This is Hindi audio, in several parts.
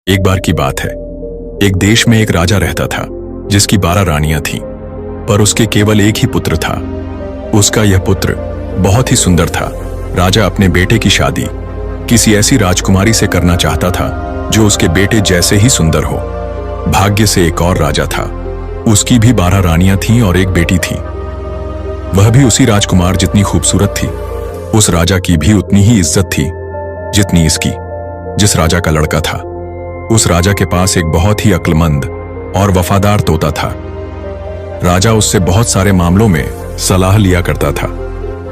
एक बार की बात है, एक देश में एक राजा रहता था जिसकी 12 रानियां थीं, पर उसके केवल एक ही पुत्र था। उसका यह पुत्र बहुत ही सुंदर था। राजा अपने बेटे की शादी किसी ऐसी राजकुमारी से करना चाहता था जो उसके बेटे जैसे ही सुंदर हो। भाग्य से एक और राजा था, उसकी भी 12 रानियां थीं और एक बेटी थी। वह भी उसी राजकुमार जितनी खूबसूरत थी। उस राजा की भी उतनी ही इज्जत थी जितनी इसकी, जिस राजा का लड़का था। उस राजा के पास एक बहुत ही अक्लमंद और वफादार तोता था। राजा उससे बहुत सारे मामलों में सलाह लिया करता था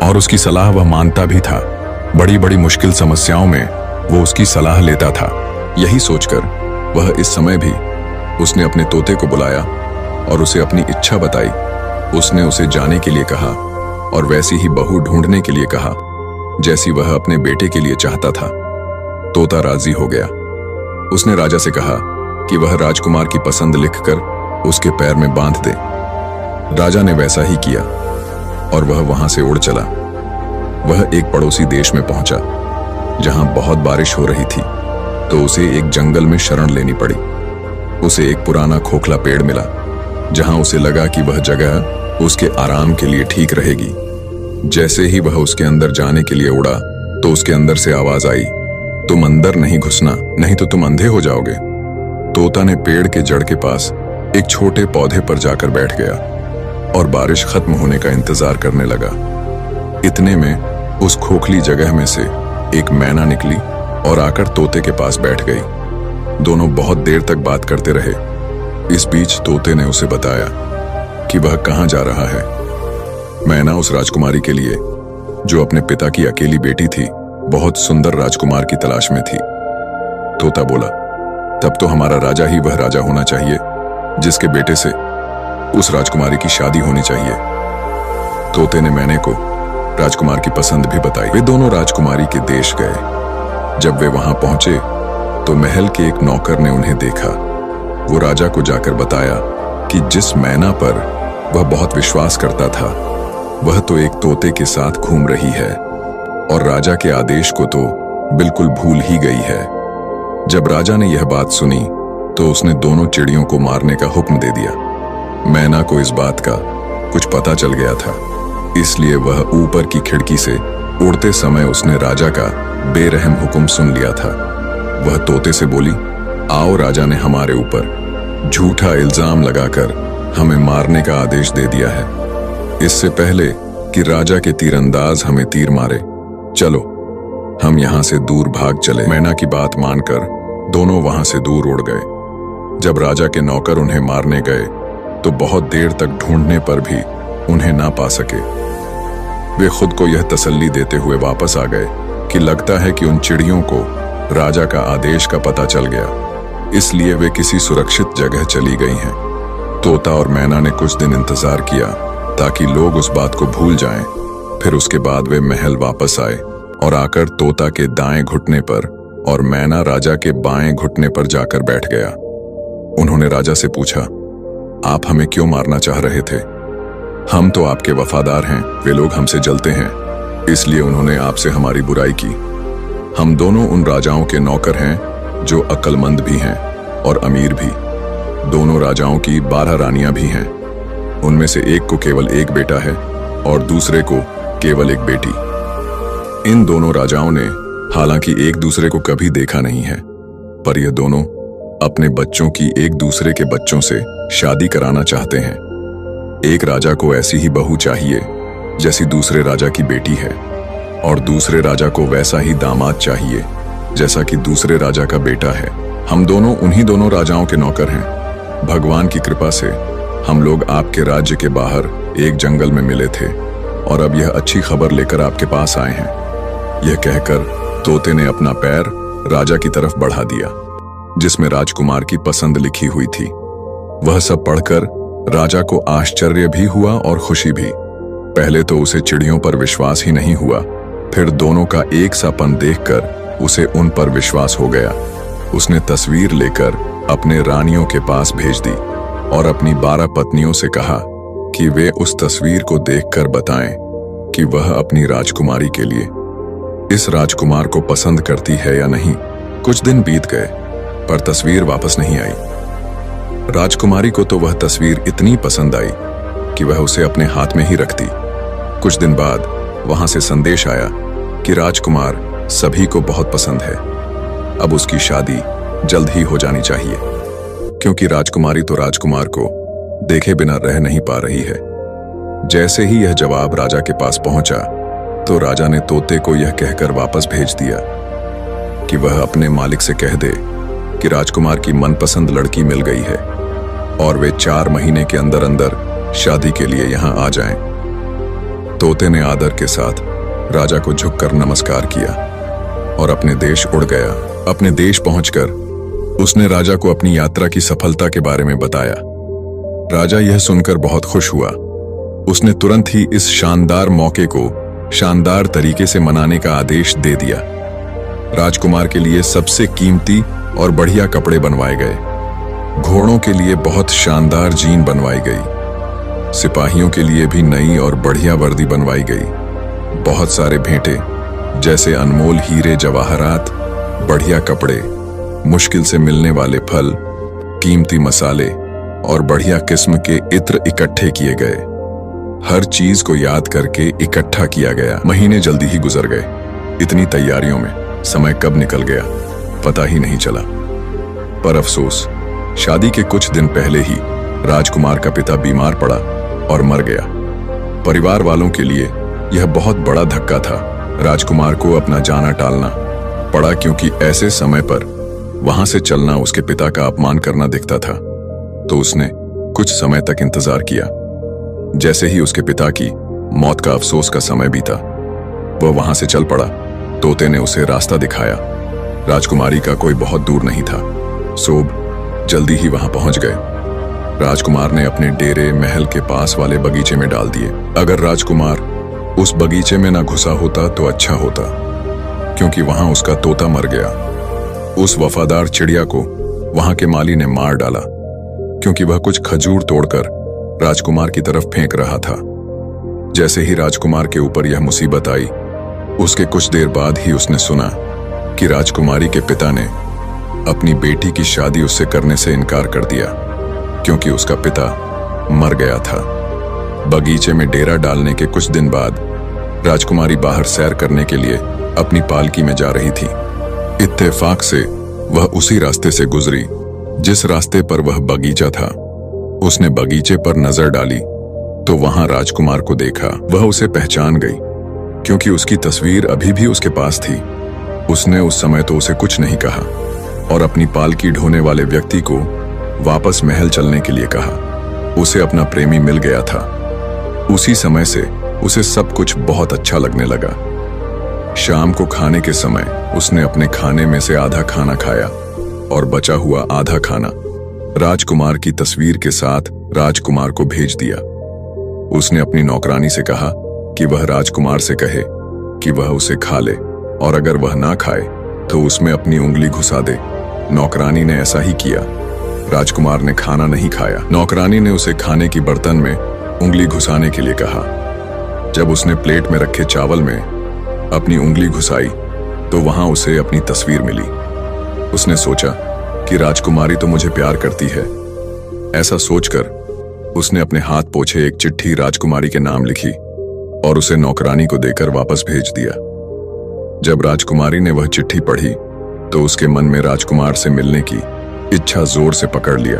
और उसकी सलाह वह मानता भी था। बड़ी बड़ी मुश्किल समस्याओं में वो उसकी सलाह लेता था। यही सोचकर वह इस समय भी उसने अपने तोते को बुलाया और उसे अपनी इच्छा बताई। उसने उसे जाने के लिए कहा और वैसी ही बहू ढूंढने के लिए कहा जैसी वह अपने बेटे के लिए चाहता था। तोता राजी हो गया। उसने राजा से कहा कि वह राजकुमार की पसंद लिखकर उसके पैर में बांध दे। राजा ने वैसा ही किया और वह वहां से उड़ चला। वह एक पड़ोसी देश में पहुंचा जहां बहुत बारिश हो रही थी, तो उसे एक जंगल में शरण लेनी पड़ी। उसे एक पुराना खोखला पेड़ मिला जहां उसे लगा कि वह जगह उसके आराम के लिए ठीक रहेगी। जैसे ही वह उसके अंदर जाने के लिए उड़ा तो उसके अंदर से आवाज आई, तुम अंदर नहीं घुसना, नहीं तो तुम अंधे हो जाओगे। तोता ने पेड़ के जड़ के पास एक छोटे पौधे पर जाकर बैठ गया और बारिश खत्म होने का इंतजार करने लगा। इतने में उस खोखली जगह में से एक मैना निकली और आकर तोते के पास बैठ गई। दोनों बहुत देर तक बात करते रहे। इस बीच तोते ने उसे बताया कि वह कहाँ जा रहा है। मैना उस राजकुमारी के लिए, जो अपने पिता की अकेली बेटी थी, बहुत सुंदर राजकुमार की तलाश में थी। तोता बोला, तब तो हमारा राजा ही वह राजा होना चाहिए जिसके बेटे से उस राजकुमारी की शादी होनी चाहिए। तोते ने मैने को राजकुमार की पसंद भी बताई। वे दोनों राजकुमारी के देश गए। जब वे वहां पहुंचे तो महल के एक नौकर ने उन्हें देखा। वो राजा को जाकर बताया कि जिस मैना पर वह बहुत विश्वास करता था वह तो एक तोते के साथ घूम रही है और राजा के आदेश को तो बिल्कुल भूल ही गई है। जब राजा ने यह बात सुनी तो उसने दोनों चिड़ियों को मारने का हुक्म दे दिया। मैना को इस बात का कुछ पता चल गया था, इसलिए वह ऊपर की खिड़की से उड़ते समय उसने राजा का बेरहम हुक्म सुन लिया था। वह तोते से बोली, आओ, राजा ने हमारे ऊपर झूठा इल्जाम लगाकर हमें मारने का आदेश दे दिया है। इससे पहले कि राजा के तीरंदाज हमें तीर मारे, चलो हम यहां से दूर भाग चले। मैना की बात मानकर दोनों वहां से दूर उड़ गए। जब राजा के नौकर उन्हें मारने गए तो बहुत देर तक ढूंढने पर भी उन्हें ना पा सके। वे खुद को यह तसल्ली देते हुए वापस आ गए कि लगता है कि उन चिड़ियों को राजा का आदेश का पता चल गया, इसलिए वे किसी सुरक्षित जगह चली गई हैं। तोता और मैना ने कुछ दिन इंतजार किया ताकि लोग उस बात को भूल जाएं। फिर उसके बाद वे महल वापस आए और आकर तोता के दाएं घुटने पर और मैना राजा के बाएं घुटने पर जाकर बैठ गया। उन्होंने राजा से पूछा, आप हमें क्यों मारना चाह रहे थे? हम तो आपके वफादार हैं, वे लोग हमसे जलते हैं, इसलिए उन्होंने आपसे हमारी बुराई की। हम दोनों उन राजाओं के नौकर हैं जो अक्लमंद भी हैं और अमीर भी। दोनों राजाओं की 12 रानियां भी हैं। उनमें से एक को केवल एक बेटा है और दूसरे को केवल एक बेटी। इन दोनों राजाओं ने हालांकि एक दूसरे को कभी देखा नहीं है, पर ये दोनों अपने बच्चों की एक दूसरे के बच्चों से शादी कराना चाहते हैं। एक राजा को ऐसी ही बहू चाहिए जैसी दूसरे राजा की बेटी है और दूसरे राजा को वैसा ही दामाद चाहिए जैसा कि दूसरे राजा का बेटा है। हम दोनों उन्हीं दोनों राजाओं के नौकर हैं। भगवान की कृपा से हम लोग आपके राज्य के बाहर एक जंगल में मिले थे और अब यह अच्छी खबर लेकर आपके पास आए हैं। यह कहकर तोते ने अपना पैर राजा की तरफ बढ़ा दिया जिसमें राजकुमार की पसंद लिखी हुई थी। वह सब पढ़कर राजा को आश्चर्य भी हुआ और खुशी भी। पहले तो उसे चिड़ियों पर विश्वास ही नहीं हुआ, फिर दोनों का एक सापन देखकर उसे उन पर विश्वास हो गया। उसने तस्वीर लेकर अपने रानियों के पास भेज दी और अपनी 12 पत्नियों से कहा कि वे उस तस्वीर को देखकर बताएं कि वह अपनी राजकुमारी के लिए इस राजकुमार को पसंद करती है या नहीं। कुछ दिन बीत गए। पर तस्वीर वापस नहीं आई। राजकुमारी को तो वह तस्वीर इतनी पसंद आई कि वह उसे अपने हाथ में ही रखती। कुछ दिन बाद वहां से संदेश आया कि राजकुमार सभी को बहुत पसंद है, अब उसकी शादी जल्द ही हो जानी चाहिए, क्योंकि राजकुमारी तो राजकुमार को देखे बिना रह नहीं पा रही है। जैसे ही यह जवाब राजा के पास पहुंचा तो राजा ने तोते को यह कहकर वापस भेज दिया कि वह अपने मालिक से कह दे कि राजकुमार की मनपसंद लड़की मिल गई है और वे 4 महीने के अंदर अंदर शादी के लिए यहां आ जाएं। तोते ने आदर के साथ राजा को झुककर नमस्कार किया और अपने देश उड़ गया। अपने देश पहुंचकर उसने राजा को अपनी यात्रा की सफलता के बारे में बताया। राजा यह सुनकर बहुत खुश हुआ। उसने तुरंत ही इस शानदार मौके को शानदार तरीके से मनाने का आदेश दे दिया। राजकुमार के लिए सबसे कीमती और बढ़िया कपड़े बनवाए गए, घोड़ों के लिए बहुत शानदार जीन बनवाई गई, सिपाहियों के लिए भी नई और बढ़िया वर्दी बनवाई गई। बहुत सारे भेंटे जैसे अनमोल हीरे जवाहरात, बढ़िया कपड़े, मुश्किल से मिलने वाले फल, कीमती मसाले और बढ़िया किस्म के इत्र इकट्ठे किए गए। हर चीज को याद करके इकट्ठा किया गया। महीने जल्दी ही गुजर गए। इतनी तैयारियों में समय कब निकल गया पता ही नहीं चला। पर अफसोस, शादी के कुछ दिन पहले ही राजकुमार का पिता बीमार पड़ा और मर गया। परिवार वालों के लिए यह बहुत बड़ा धक्का था। राजकुमार को अपना जाना टालना पड़ा, क्योंकि ऐसे समय पर वहां से चलना उसके पिता का अपमान करना दिखता था। तो उसने कुछ समय तक इंतजार किया। जैसे ही उसके पिता की मौत का अफसोस का समय बीता, वह वहां से चल पड़ा। तोते ने उसे रास्ता दिखाया। राजकुमारी का कोई बहुत दूर नहीं था। सोब जल्दी ही वहां पहुंच गए। राजकुमार ने अपने डेरे महल के पास वाले बगीचे में डाल दिए। अगर राजकुमार उस बगीचे में ना घुसा होता तो अच्छा होता, क्योंकि वहां उसका तोता मर गया। उस वफादार चिड़िया को वहां के माली ने मार डाला, क्योंकि वह कुछ खजूर तोड़कर राजकुमार की तरफ फेंक रहा था। जैसे ही राजकुमार के ऊपर यह मुसीबत आई, उसके कुछ देर बाद ही उसने सुना कि राजकुमारी के पिता ने अपनी बेटी की शादी उससे करने से इनकार कर दिया, क्योंकि उसका पिता मर गया था। बगीचे में डेरा डालने के कुछ दिन बाद राजकुमारी बाहर सैर करने के लिए अपनी पालकी में जा रही थी। इत्तेफाक से वह उसी रास्ते से गुजरी जिस रास्ते पर वह बगीचा था। उसने बगीचे पर नजर डाली तो वहां राजकुमार को देखा। वह उसे पहचान गई, क्योंकि उसकी तस्वीर अभी भी उसके पास थी। उसने उस समय तो उसे कुछ नहीं कहा और अपनी पालकी ढोने वाले व्यक्ति को वापस महल चलने के लिए कहा। उसे अपना प्रेमी मिल गया था। उसी समय से उसे सब कुछ बहुत अच्छा लगने लगा। शाम को खाने के समय उसने अपने खाने में से आधा खाना खाया और बचा हुआ आधा खाना राजकुमार की तस्वीर के साथ राजकुमार को भेज दिया। उसने अपनी नौकरानी से कहा कि वह राजकुमार से कहे कि वह उसे खा ले, और अगर वह ना खाए तो उसमें अपनी उंगली घुसा दे। नौकरानी ने ऐसा ही किया। राजकुमार ने खाना नहीं खाया। नौकरानी ने उसे खाने की बर्तन में उंगली घुसाने के लिए कहा। जब उसने प्लेट में रखे चावल में अपनी उंगली घुसाई तो वहां उसे अपनी तस्वीर मिली। उसने सोचा कि राजकुमारी तो मुझे प्यार करती है। ऐसा सोचकर उसने अपने हाथ पोंछे एक चिट्ठी राजकुमारी के नाम लिखी और उसे नौकरानी को देकर वापस भेज दिया। जब राजकुमारी ने वह चिट्ठी पढ़ी तो उसके मन में राजकुमार से मिलने की इच्छा जोर से पकड़ लिया।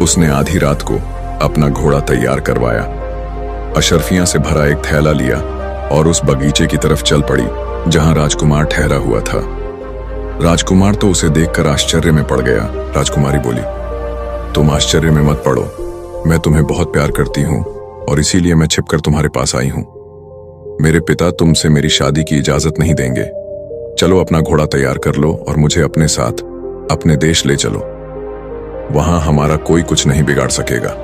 उसने आधी रात को अपना घोड़ा तैयार करवाया, अशर्फियां से भरा एक थैला लिया और उस बगीचे की तरफ चल पड़ी जहां राजकुमार ठहरा हुआ था। राजकुमार तो उसे देखकर आश्चर्य में पड़ गया। राजकुमारी बोली, तुम आश्चर्य में मत पड़ो, मैं तुम्हें बहुत प्यार करती हूँ और इसीलिए मैं छिपकर तुम्हारे पास आई हूँ। मेरे पिता तुमसे मेरी शादी की इजाजत नहीं देंगे। चलो अपना घोड़ा तैयार कर लो और मुझे अपने साथ अपने देश ले चलो। वहां हमारा कोई कुछ नहीं बिगाड़ सकेगा।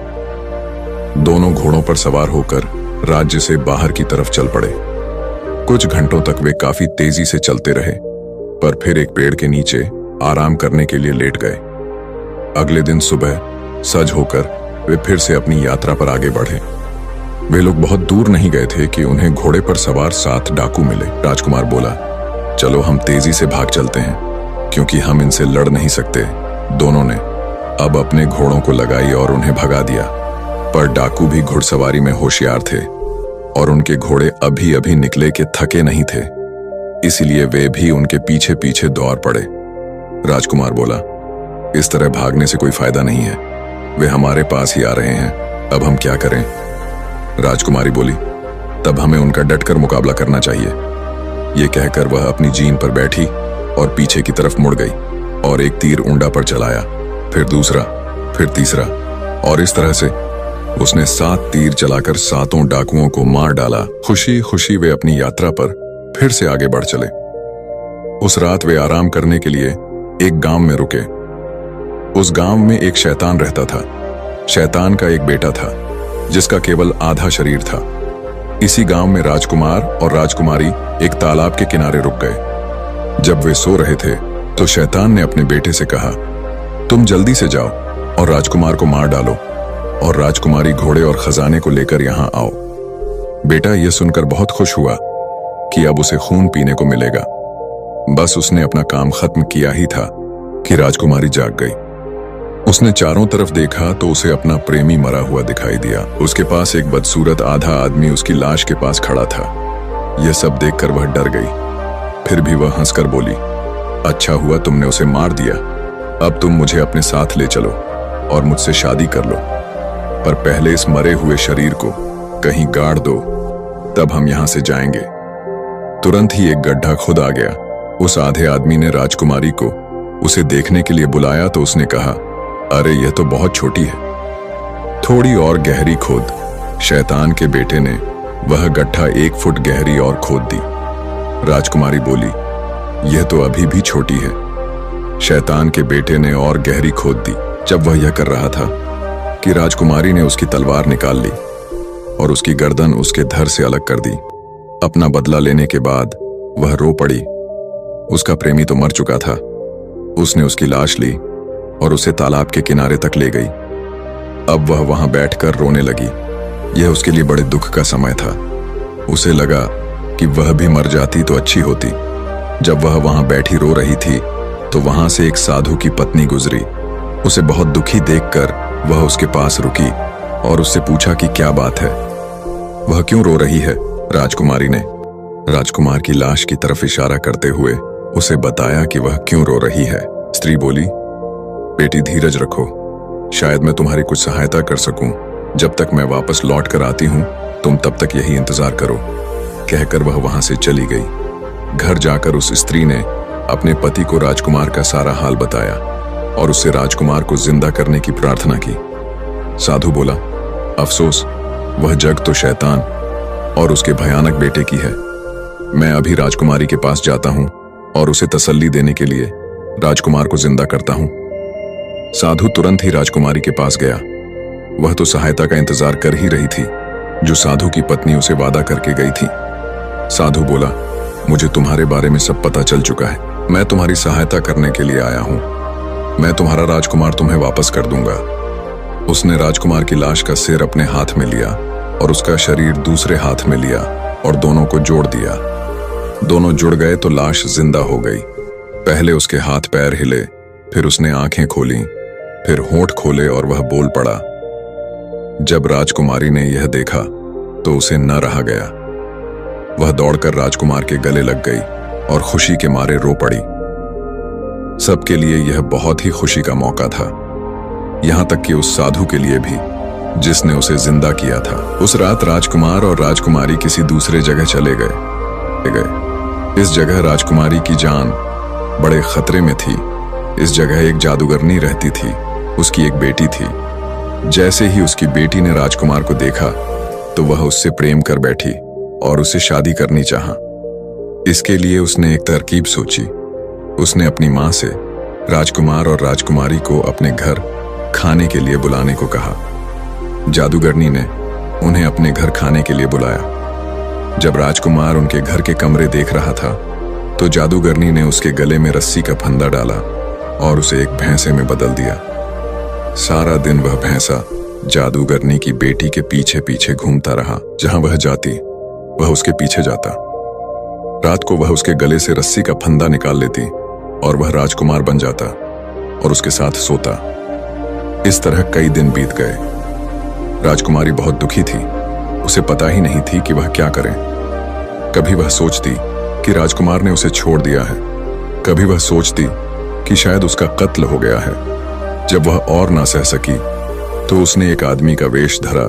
दोनों घोड़ों पर सवार होकर राज्य से बाहर की तरफ चल पड़े। कुछ घंटों तक वे काफी तेजी से चलते रहे, पर फिर एक पेड़ के नीचे आराम करने के लिए लेट गए। अगले दिन सुबह सज होकर वे फिर से अपनी यात्रा पर आगे बढ़े। वे लोग बहुत दूर नहीं गए थे कि उन्हें घोड़े पर सवार 7 डाकू मिले। राजकुमार बोला, चलो हम तेजी से भाग चलते हैं, क्योंकि हम इनसे लड़ नहीं सकते। दोनों ने अब अपने घोड़ों को लगाई और उन्हें भगा दिया। पर डाकू भी घुड़सवारी में होशियार थे और उनके घोड़े अभी अभी निकले के थके नहीं थे, इसलिए वे भी उनके पीछे पीछे दौड़ पड़े। राजकुमार बोला, इस तरह भागने से कोई फायदा नहीं है, वे हमारे पास ही आ रहे हैं, अब हम क्या करें? राजकुमारी बोली, तब हमें उनका डटकर मुकाबला करना चाहिए। ये कहकर वह अपनी जीन पर बैठी और पीछे की तरफ मुड़ गई और एक तीर ऊंडा पर चलाया, फिर दूसरा, फिर तीसरा, और इस तरह से उसने 7 तीर चलाकर 7 डाकुओं को मार डाला। खुशी खुशी वे अपनी यात्रा पर फिर से आगे बढ़ चले। उस रात वे आराम करने के लिए एक गांव में रुके। उस गांव में एक शैतान रहता था। शैतान का एक बेटा था जिसका केवल आधा शरीर था। इसी गांव में राजकुमार और राजकुमारी एक तालाब के किनारे रुक गए। जब वे सो रहे थे तो शैतान ने अपने बेटे से कहा, तुम जल्दी से जाओ और राजकुमार को मार डालो और राजकुमारी घोड़े और खजाने को लेकर यहां आओ। बेटा यह सुनकर बहुत खुश हुआ कि अब उसे खून पीने को मिलेगा। बस उसने अपना काम खत्म किया ही था कि राजकुमारी जाग गई। उसने चारों तरफ देखा तो उसे अपना प्रेमी मरा हुआ दिखाई दिया। उसके पास एक बदसूरत आधा आदमी उसकी लाश के पास खड़ा था। यह सब देखकर वह डर गई। फिर भी वह हंसकर बोली, अच्छा हुआ तुमने उसे मार दिया, अब तुम मुझे अपने साथ ले चलो और मुझसे शादी कर लो, पर पहले इस मरे हुए शरीर को कहीं गाड़ दो, तब हम यहां से जाएंगे। तुरंत ही एक गड्ढा खुद आ गया। उस आधे आदमी ने राजकुमारी को उसे देखने के लिए बुलाया तो उसने कहा, अरे यह तो बहुत छोटी है, थोड़ी और गहरी खोद। शैतान के बेटे ने वह गड्ढा 1 फुट गहरी और खोद दी। राजकुमारी बोली, यह तो अभी भी छोटी है। शैतान के बेटे ने और गहरी खोद दी। जब वह यह कर रहा था कि राजकुमारी ने उसकी तलवार निकाल ली और उसकी गर्दन उसके धड़ से अलग कर दी। अपना बदला लेने के बाद वह रो पड़ी। उसका प्रेमी तो मर चुका था। उसने उसकी लाश ली और उसे तालाब के किनारे तक ले गई। अब वह वहां बैठकर रोने लगी। यह उसके लिए बड़े दुख का समय था। उसे लगा कि वह भी मर जाती तो अच्छी होती। जब वह वहां बैठी रो रही थी तो वहां से एक साधु की पत्नी गुजरी। उसे बहुत दुखी देखकर वह उसके पास रुकी और उससे पूछा कि क्या बात है, वह क्यों रो रही है? राजकुमारी ने राजकुमार की लाश की तरफ इशारा करते हुए उसे बताया कि वह क्यों रो रही है। स्त्री बोली, बेटी धीरज रखो, शायद मैं तुम्हारी कुछ सहायता कर सकूं। जब तक मैं वापस लौट कर आती हूं तुम तब तक यही इंतजार करो। कहकर वह वहां से चली गई। घर जाकर उस स्त्री ने अपने पति को राजकुमार का सारा हाल बताया और उससे राजकुमार को जिंदा करने की प्रार्थना की। साधु बोला, अफसोस, वह जग तो शैतान और उसके भयानक बेटे की है। मैं अभी राजकुमारी के पास जाता हूं और उसे तसल्ली देने के लिए राजकुमार को जिंदा करता हूं। साधु तुरंत ही राजकुमारी के पास गया। वह तो सहायता का इंतजार कर ही रही थी जो साधु की पत्नी उसे वादा करके गई थी। साधु बोला, मुझे तुम्हारे बारे में सब पता चल चुका है। मैं तुम्हारी सहायता करने के लिए आया हूं। मैं तुम्हारा राजकुमार तुम्हें वापस कर दूंगा। उसने राजकुमार की लाश का सिर अपने हाथ में लिया और उसका शरीर दूसरे हाथ में लिया और दोनों को जोड़ दिया। दोनों जुड़ गए तो लाश जिंदा हो गई। पहले उसके हाथ पैर हिले, फिर उसने आंखें खोली, फिर होंठ खोले और वह बोल पड़ा। जब राजकुमारी ने यह देखा तो उसे न रहा गया। वह दौड़कर राजकुमार के गले लग गई और खुशी के मारे रो पड़ी। सबके लिए यह बहुत ही खुशी का मौका था, यहां तक कि उस साधु के लिए भी जिसने उसे जिंदा किया था। उस रात राजकुमार और राजकुमारी किसी दूसरे जगह चले गए। इस जगह राजकुमारी की जान बड़े खतरे में थी। इस जगह एक जादूगरनी रहती थी। उसकी एक बेटी थी। जैसे ही उसकी बेटी ने राजकुमार को देखा तो वह उससे प्रेम कर बैठी और उसे शादी करनी चाहा। इसके लिए उसने एक तरकीब सोची। उसने अपनी मां से राजकुमार और राजकुमारी को अपने घर खाने के लिए बुलाने को कहा। जादूगरनी ने उन्हें अपने घर खाने के लिए बुलाया। जब राजकुमार उनके घर के कमरे देख रहा था तो जादूगरनी ने उसके गले में रस्सी का फंदा डाला और उसे एक भैंसे में बदल दिया। सारा दिन वह भैंसा जादूगरनी की बेटी के पीछे पीछे घूमता रहा। जहां वह जाती वह उसके पीछे जाता। रात को वह उसके गले से रस्सी का फंदा निकाल लेती और वह राजकुमार बन जाता और उसके साथ सोता। इस तरह कई दिन बीत गए। राजकुमारी बहुत दुखी थी। उसे पता ही नहीं थी कि वह क्या करे। कभी वह सोचती कि राजकुमार ने उसे छोड़ दिया है, कभी वह सोचती कि शायद उसका कत्ल हो गया है। जब वह और ना सह सकी तो उसने एक आदमी का वेश धरा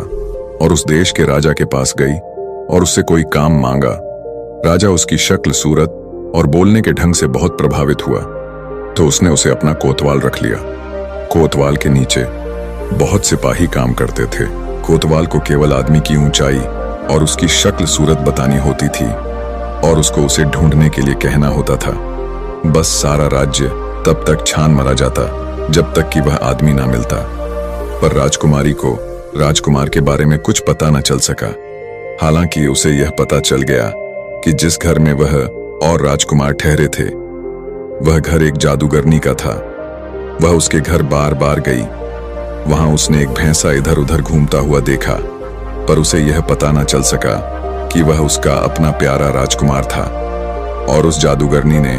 और उस देश के राजा के पास गई और उससे कोई काम मांगा। राजा उसकी शक्ल, सूरत और बोलने के ढंग से बहुत प्रभावित हुआ, तो उसने उसे अपना कोतवाल रख लिया। कोतवाल के नीचे बहुत सिपाही काम करते थे। कोतवाल को केवल आदमी की ऊंचाई और उसकी शक्ल सूरत बतानी होती थी और उसको उसे ढूंढने के लिए कहना होता था। बस सारा राज्य तब तक छान मारा जाता जब तक कि वह आदमी ना मिलता। पर राजकुमारी को राजकुमार के बारे में कुछ पता न चल सका। हालांकि उसे यह पता चल गया कि जिस घर में वह और राजकुमार ठहरे थे वह घर एक जादूगरनी का था। वह उसके घर बार बार गई। वहां उसने एक भैंसा इधर उधर घूमता हुआ देखा, पर उसे यह पता न चल सका कि वह उसका अपना प्यारा राजकुमार था और उस जादूगरनी ने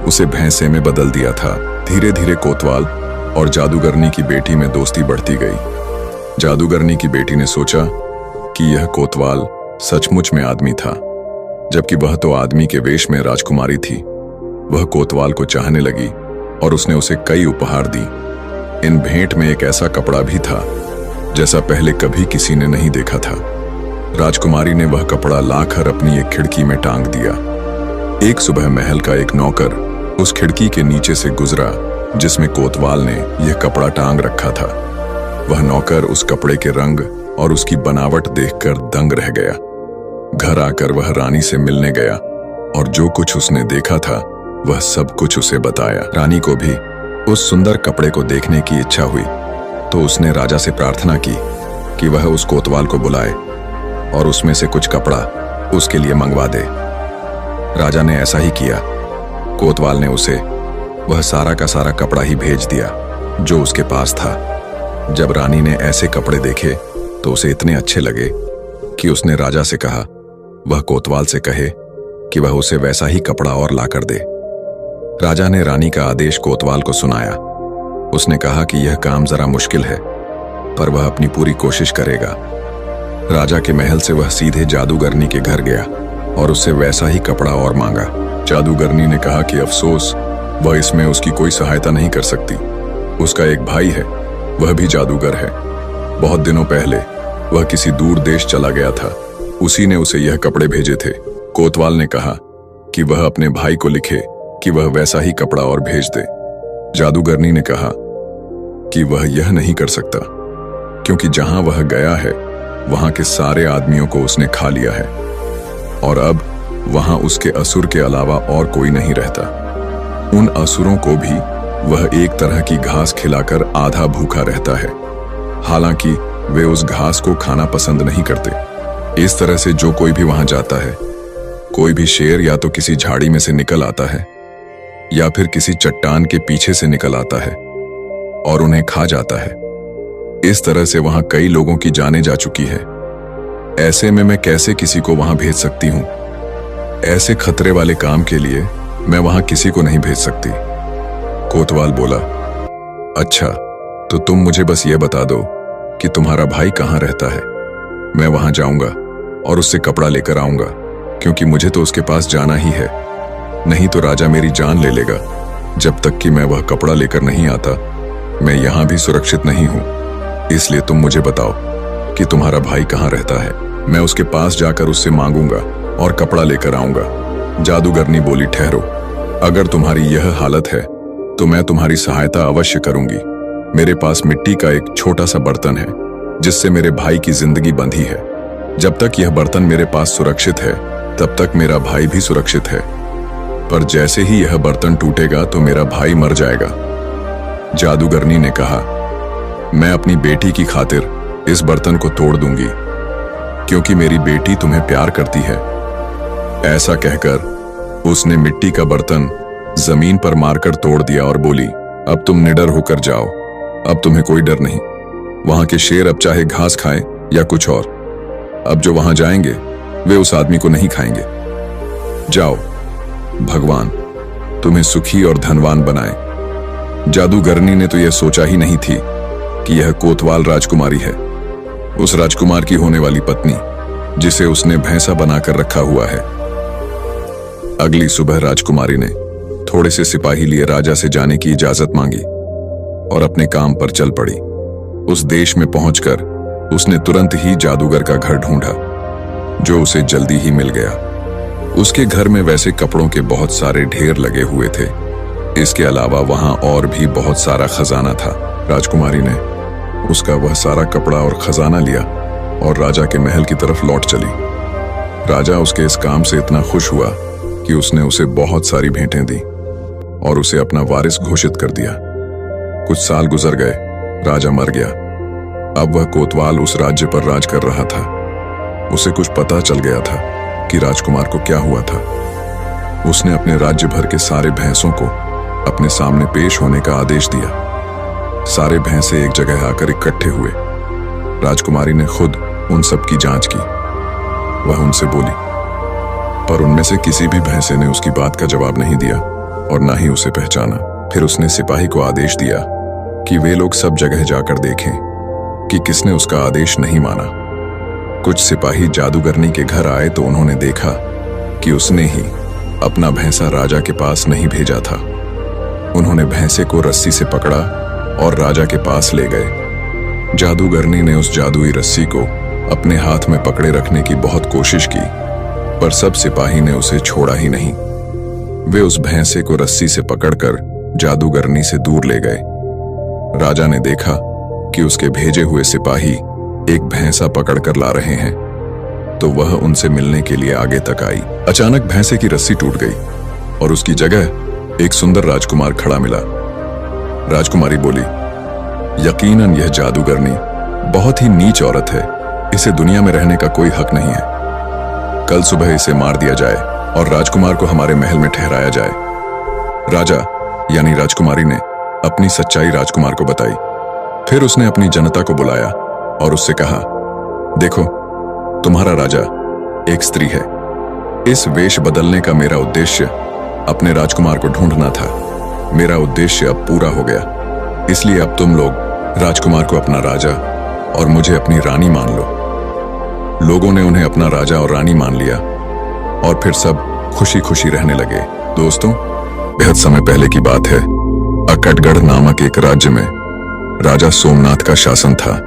उसे भैंसे में बदल दिया था। धीरे धीरे कोतवाल और जादूगरनी की बेटी में दोस्ती बढ़ती गई। जादूगरनी की बेटी ने सोचा कि यह कोतवाल सचमुच में आदमी था, जबकि वह तो आदमी के वेश में राजकुमारी थी। वह कोतवाल को चाहने लगी और उसने उसे कई उपहार दी। इन भेंट में एक ऐसा कपड़ा भी था जैसा पहले कभी किसी ने नहीं देखा था। राजकुमारी ने वह कपड़ा लाकर अपनी एक खिड़की में टांग दिया। एक सुबह महल का एक नौकर उस खिड़की के नीचे से गुजरा जिसमें कोतवाल ने यह कपड़ा टांग रखा था। वह नौकर उस कपड़े के रंग और उसकी बनावट देखकर दंग रह गया। घर आकर वह रानी से मिलने गया और जो कुछ उसने देखा था वह सब कुछ उसे बताया। रानी को भी उस सुंदर कपड़े को देखने की इच्छा हुई, तो उसने राजा से प्रार्थना की कि वह उस कोतवाल को बुलाए और उसमें से कुछ कपड़ा उसके लिए मंगवा दे। राजा ने ऐसा ही किया। कोतवाल ने उसे वह सारा का सारा कपड़ा ही भेज दिया जो उसके पास था। जब रानी ने ऐसे कपड़े देखे तो उसे इतने अच्छे लगे कि उसने राजा से कहा वह कोतवाल से कहे कि वह उसे वैसा ही कपड़ा और लाकर दे। राजा ने रानी का आदेश कोतवाल को सुनाया। उसने कहा कि यह काम जरा मुश्किल है, पर वह अपनी पूरी कोशिश करेगा। राजा के महल से वह सीधे जादूगरनी के घर गया और उससे वैसा ही कपड़ा और मांगा। जादूगरनी ने कहा कि अफसोस, वह इसमें उसकी कोई सहायता नहीं कर सकती। उसका एक भाई है, वह भी जादूगर है। बहुत दिनों पहले वह किसी दूर देश चला गया था, उसी ने उसे यह कपड़े भेजे थे। कोतवाल ने कहा कि वह अपने भाई को लिखे कि वह वैसा ही कपड़ा और भेज दे। जादूगरनी ने कहा कि वह यह नहीं कर सकता, क्योंकि जहां वह गया है वहां के सारे आदमियों को उसने खा लिया है और अब वहां उसके असुर के अलावा और कोई नहीं रहता। उन असुरों को भी वह एक तरह की घास खिलाकर आधा भूखा रहता है, हालांकि वे उस घास को खाना पसंद नहीं करते। इस तरह से जो कोई भी वहां जाता है, कोई भी शेर या तो किसी झाड़ी में से निकल आता है या फिर किसी चट्टान के पीछे से निकल आता है और उन्हें खा जाता है। इस तरह से वहां कई लोगों की जानें जा चुकी है। ऐसे में मैं कैसे किसी को वहां भेज सकती हूं? ऐसे खतरे वाले काम के लिए मैं वहां किसी को नहीं भेज सकती। कोतवाल बोला, अच्छा, तो तुम मुझे बस ये बता दो कि तुम्हारा भाई कहाँ रहता है। मैं वहां जाऊंगा और उससे कपड़ा लेकर आऊंगा, क्योंकि मुझे तो उसके पास जाना ही है, नहीं तो राजा मेरी जान ले लेगा। जब तक कि मैं वह कपड़ा लेकर नहीं आता मैं यहां भी सुरक्षित नहीं हूं। इसलिए तुम मुझे बताओ कि तुम्हारा भाई कहाँ रहता है। मैं उसके पास जाकर उससे मांगूंगा और कपड़ा लेकर आऊंगा। जादूगरनी बोली, ठहरो, अगर तुम्हारी यह हालत है तो मैं तुम्हारी सहायता अवश्य करूंगी। मेरे पास मिट्टी का एक छोटा सा बर्तन है जिससे मेरे भाई की जिंदगी बंधी है। जब तक यह बर्तन मेरे पास सुरक्षित है तब तक मेरा भाई भी सुरक्षित है, पर जैसे ही यह बर्तन टूटेगा तो मेरा भाई मर जाएगा। जादूगरनी ने कहा, मैं अपनी बेटी की खातिर इस बर्तन को तोड़ दूंगी, क्योंकि मेरी बेटी तुम्हें प्यार करती है। ऐसा कहकर उसने मिट्टी का बर्तन जमीन पर मारकर तोड़ दिया और बोली, अब तुम निडर होकर जाओ, अब तुम्हें कोई डर नहीं। वहां के शेर अब चाहे घास खाएं या कुछ और, अब जो वहां जाएंगे वे उस आदमी को नहीं खाएंगे। जाओ, भगवान तुम्हें सुखी और धनवान बनाए। जादूगरनी ने तो यह सोचा ही नहीं थी कि यह कोतवाल राजकुमारी है, उस राजकुमार की होने वाली पत्नी जिसे उसने भैंसा बनाकर रखा हुआ है। अगली सुबह राजकुमारी ने थोड़े से सिपाही लिए राजा से जाने की इजाजत मांगी और अपने काम पर चल पड़ी। उस देश में पहुंचकर उसने तुरंत ही जादूगर का घर ढूंढा, जो उसे जल्दी ही मिल गया। उसके घर में वैसे कपड़ों के बहुत सारे ढेर लगे हुए थे। इसके अलावा वहां और भी बहुत सारा खजाना था। राजकुमारी ने उसका वह सारा कपड़ा और खजाना लिया और राजा के महल की तरफ लौट चली। राजा उसके इस काम से इतना खुश हुआ कि उसने उसे बहुत सारी भेंटें दी और उसे अपना वारिस घोषित कर दिया। कुछ साल गुजर गए, राजा मर गया। अब वह कोतवाल उस राज्य पर राज कर रहा था। उसे कुछ पता चल गया था कि राजकुमार को क्या हुआ था। उसने अपने राज्य भर के सारे भैंसों को अपने सामने पेश होने का आदेश दिया। सारे भैंसे एक जगह आकर इकट्ठे हुए। राजकुमारी ने खुद उन सब की जांच की। वह उनसे बोली, पर उनमें से किसी भी भैंसे ने उसकी बात का जवाब नहीं दिया और ना ही उसे पहचाना। फिर उसने सिपाही को आदेश दिया कि वे लोग सब जगह जाकर देखें कि किसने उसका आदेश नहीं माना। कुछ सिपाही जादूगरनी के घर आए तो उन्होंने देखा कि उसने ही अपना भैंसा राजा के पास नहीं भेजा था। उन्होंने भैंसे को रस्सी से पकड़ा और राजा के पास ले गए। जादूगरनी ने उस जादुई रस्सी को अपने हाथ में पकड़े रखने की बहुत कोशिश की, पर सब सिपाही ने उसे छोड़ा ही नहीं। वे उस भैंसे को रस्सी से पकड़कर जादूगरनी से दूर ले गए। राजा ने देखा कि उसके भेजे हुए सिपाही एक भैंसा पकड़कर ला रहे हैं, तो वह उनसे मिलने के लिए आगे तक आई। अचानक भैंसे की रस्सी टूट गई और उसकी जगह एक सुंदर राजकुमार खड़ा मिला। राजकुमारी बोली, यकीनन यह जादूगरनी बहुत ही नीच औरत है। इसे दुनिया में रहने का कोई हक नहीं है। कल सुबह इसे मार दिया जाए और राजकुमार को हमारे महल में ठहराया जाए। राजा यानी राजकुमारी ने अपनी सच्चाई राजकुमार को बताई। फिर उसने अपनी जनता को बुलाया और उससे कहा, देखो, तुम्हारा राजा एक स्त्री है। इस वेश बदलने का मेरा उद्देश्य अपने राजकुमार को ढूंढना था। मेरा उद्देश्य अब पूरा हो गया, इसलिए अब तुम लोग राजकुमार को अपना राजा और मुझे अपनी रानी मान लो। लोगों ने उन्हें अपना राजा और रानी मान लिया और फिर सब खुशी खुशी रहने लगे। दोस्तों, बेहद समय पहले की बात है। अकटगढ़ नामक एक राज्य में राजा सोमनाथ का शासन था।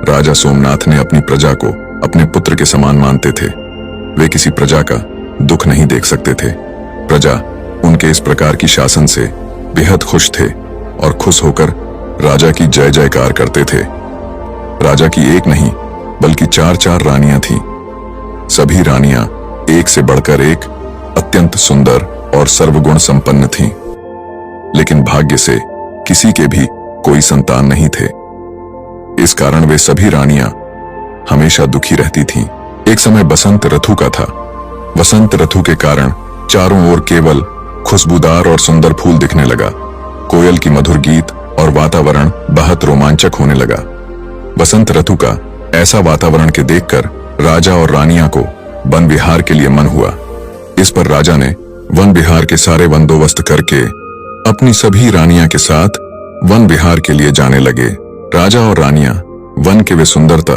राजा सोमनाथ ने अपनी प्रजा को अपने पुत्र के समान मानते थे। वे किसी प्रजा का दुख नहीं देख सकते थे। प्रजा उनके इस प्रकार की शासन से बेहद खुश थे और खुश होकर राजा की जय जयकार करते थे। राजा की एक नहीं बल्कि 4-4 रानियां थीं। सभी रानियां एक से बढ़कर एक अत्यंत सुंदर और सर्वगुण संपन्न थीं। लेकिन भाग्य से किसी के भी कोई संतान नहीं थे। इस कारण वे सभी रानियां हमेशा दुखी रहती थीं। एक समय बसंत ऋतु का था। वसंत ऋतु के कारण चारों ओर केवल खुशबूदार और सुंदर फूल दिखने लगा। कोयल की मधुर गीत और वातावरण बहुत रोमांचक होने लगा। वसंत ऋतु का ऐसा वातावरण के देखकर राजा और रानियां को वन विहार के लिए मन हुआ। इस पर राजा ने वन विहार के सारे बंदोबस्त करके अपनी सभी रानियां के साथ वन विहार के लिए जाने लगे। राजा और रानियां वन के वे सुंदरता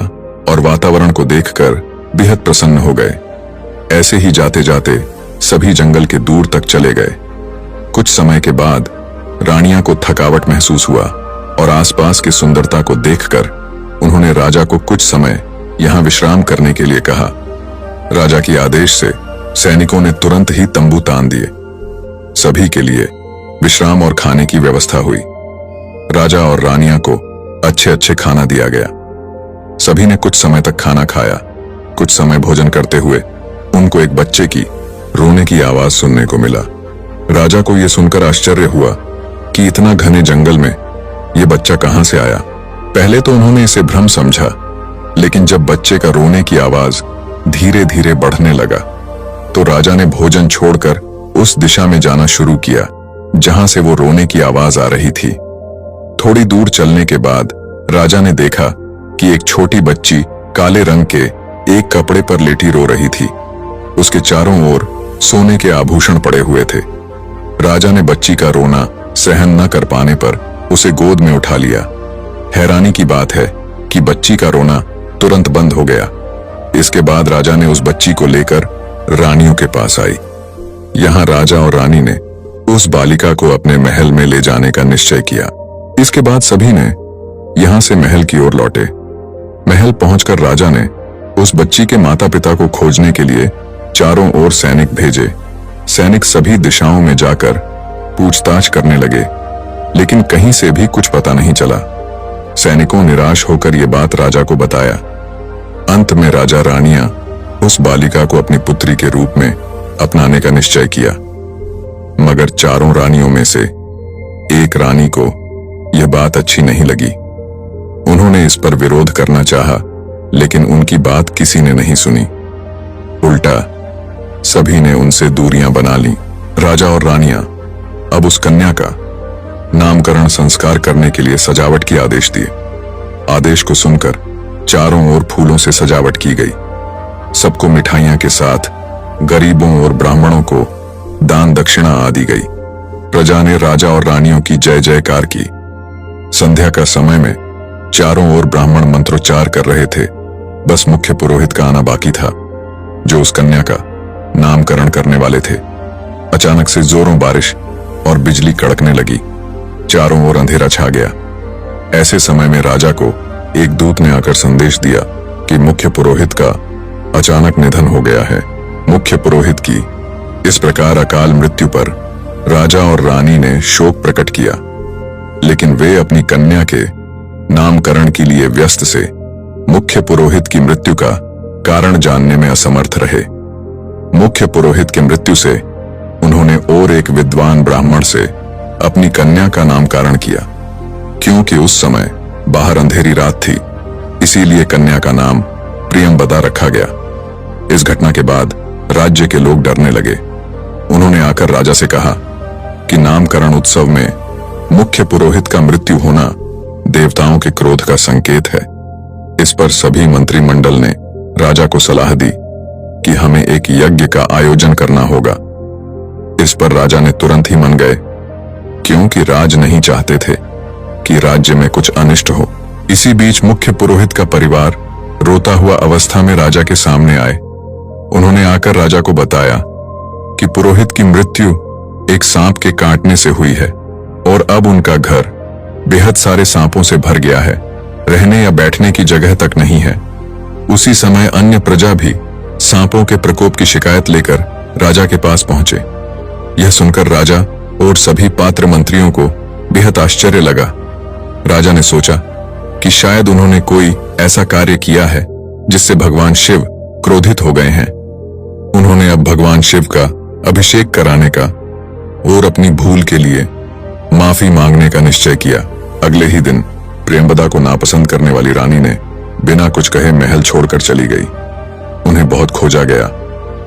और वातावरण को देखकर बेहद प्रसन्न हो गए। ऐसे ही जाते जाते सभी जंगल के दूर तक चले गए। कुछ समय के बाद रानियां को थकावट महसूस हुआ और आसपास की सुंदरता को देखकर उन्होंने राजा को कुछ समय यहां विश्राम करने के लिए कहा। राजा के आदेश से सैनिकों ने तुरंत ही तंबू तान दिए। सभी के लिए विश्राम और खाने की व्यवस्था हुई। राजा और रानियां को अच्छे अच्छे खाना दिया गया। सभी ने कुछ समय तक खाना खाया। कुछ समय भोजन करते हुए उनको एक बच्चे की रोने की आवाज सुनने को मिला। राजा को यह सुनकर आश्चर्य हुआ कि इतना घने जंगल में यह बच्चा कहां से आया। पहले तो उन्होंने इसे भ्रम समझा, लेकिन जब बच्चे का रोने की आवाज धीरे धीरे बढ़ने लगा तो राजा ने भोजन छोड़कर उस दिशा में जाना शुरू किया जहां से वो रोने की आवाज आ रही थी। थोड़ी दूर चलने के बाद राजा ने देखा कि एक छोटी बच्ची काले रंग के एक कपड़े पर लेटी रो रही थी। उसके चारों ओर सोने के आभूषण पड़े हुए थे। राजा ने बच्ची का रोना सहन न कर पाने पर उसे गोद में उठा लिया। हैरानी की बात है कि बच्ची का रोना तुरंत बंद हो गया। इसके बाद राजा ने उस बच्ची को लेकर रानियों के पास आई। यहाँ राजा और रानी ने उस बालिका को अपने महल में ले जाने का निश्चय किया। इसके बाद सभी ने यहाँ से महल की ओर लौटे। महल पहुंचकर राजा ने उस बच्ची के माता पिता को खोजने के लिए चारों ओर सैनिक भेजे। सैनिक सभी दिशाओं में जाकर पूछताछ करने लगे, लेकिन कहीं से भी कुछ पता नहीं चला। सैनिकों निराश होकर ये बात राजा को बताया। अंत में राजा रानियां उस बालिका को अपनी पुत्री के रूप में अपनाने का निश्चय किया, मगर चारों रानियों में से एक रानी को यह बात अच्छी नहीं लगी। उन्होंने इस पर विरोध करना चाहा, लेकिन उनकी बात किसी ने नहीं सुनी। उल्टा सभी ने उनसे दूरियां बना ली। राजा और रानियां अब उस कन्या का नामकरण संस्कार करने के लिए सजावट की आदेश दिए। आदेश को सुनकर चारों ओर फूलों से सजावट की गई। सबको मिठाइयां के साथ गरीबों और ब्राह्मणों को दान दक्षिणा आदि गई। प्रजा ने राजा और रानियों की जय जयकार की। संध्या का समय में चारों ओर ब्राह्मण मंत्रोच्चार कर रहे थे। बस मुख्य पुरोहित का आना बाकी था, जो उस कन्या का नामकरण करने वाले थे। अचानक से जोरों बारिश और बिजली कड़कने लगी। चारों ओर अंधेरा छा गया। ऐसे समय में राजा को एक दूत ने आकर संदेश दिया कि मुख्य पुरोहित का अचानक निधन हो गया है। मुख्य पुरोहित की इस प्रकार अकाल मृत्यु पर राजा और रानी ने शोक प्रकट किया, लेकिन वे अपनी कन्या के नामकरण के लिए व्यस्त से मुख्य पुरोहित की मृत्यु का कारण जानने में असमर्थ रहे। मुख्य पुरोहित की मृत्यु से उन्होंने और एक विद्वान ब्राह्मण से अपनी कन्या का नामकरण किया। क्योंकि उस समय बाहर अंधेरी रात थी, इसीलिए कन्या का नाम प्रियंवदा रखा गया। इस घटना के बाद राज्य के लोग डरने लगे। उन्होंने आकर राजा से कहा कि नामकरण उत्सव में मुख्य पुरोहित का मृत्यु होना देवताओं के क्रोध का संकेत है। इस पर सभी मंत्रिमंडल ने राजा को सलाह दी कि हमें एक यज्ञ का आयोजन करना होगा। इस पर राजा ने तुरंत ही मान गए, क्योंकि राज नहीं चाहते थे कि राज्य में कुछ अनिष्ट हो। इसी बीच मुख्य पुरोहित का परिवार रोता हुआ अवस्था में राजा के सामने आए। उन्होंने आकर राजा को बताया कि पुरोहित की मृत्यु एक सांप के काटने से हुई है और अब उनका घर बेहद सारे सांपों से भर गया है। रहने या बैठने की जगह तक नहीं है। उसी समय अन्य प्रजा भी सांपों के प्रकोप की शिकायत लेकर राजा के पास पहुंचे। यह सुनकर राजा और सभी पात्र मंत्रियों को बेहद आश्चर्य लगा। राजा ने सोचा कि शायद उन्होंने कोई ऐसा कार्य किया है जिससे भगवान शिव क्रोधित हो गए हैं। उन्होंने अब भगवान शिव का अभिषेक कराने का और अपनी भूल के लिए माफी मांगने का निश्चय किया। अगले ही दिन प्रियंवदा को नापसंद करने वाली रानी ने बिना कुछ कहे महल छोड़कर चली गई। उन्हें बहुत खोजा गया,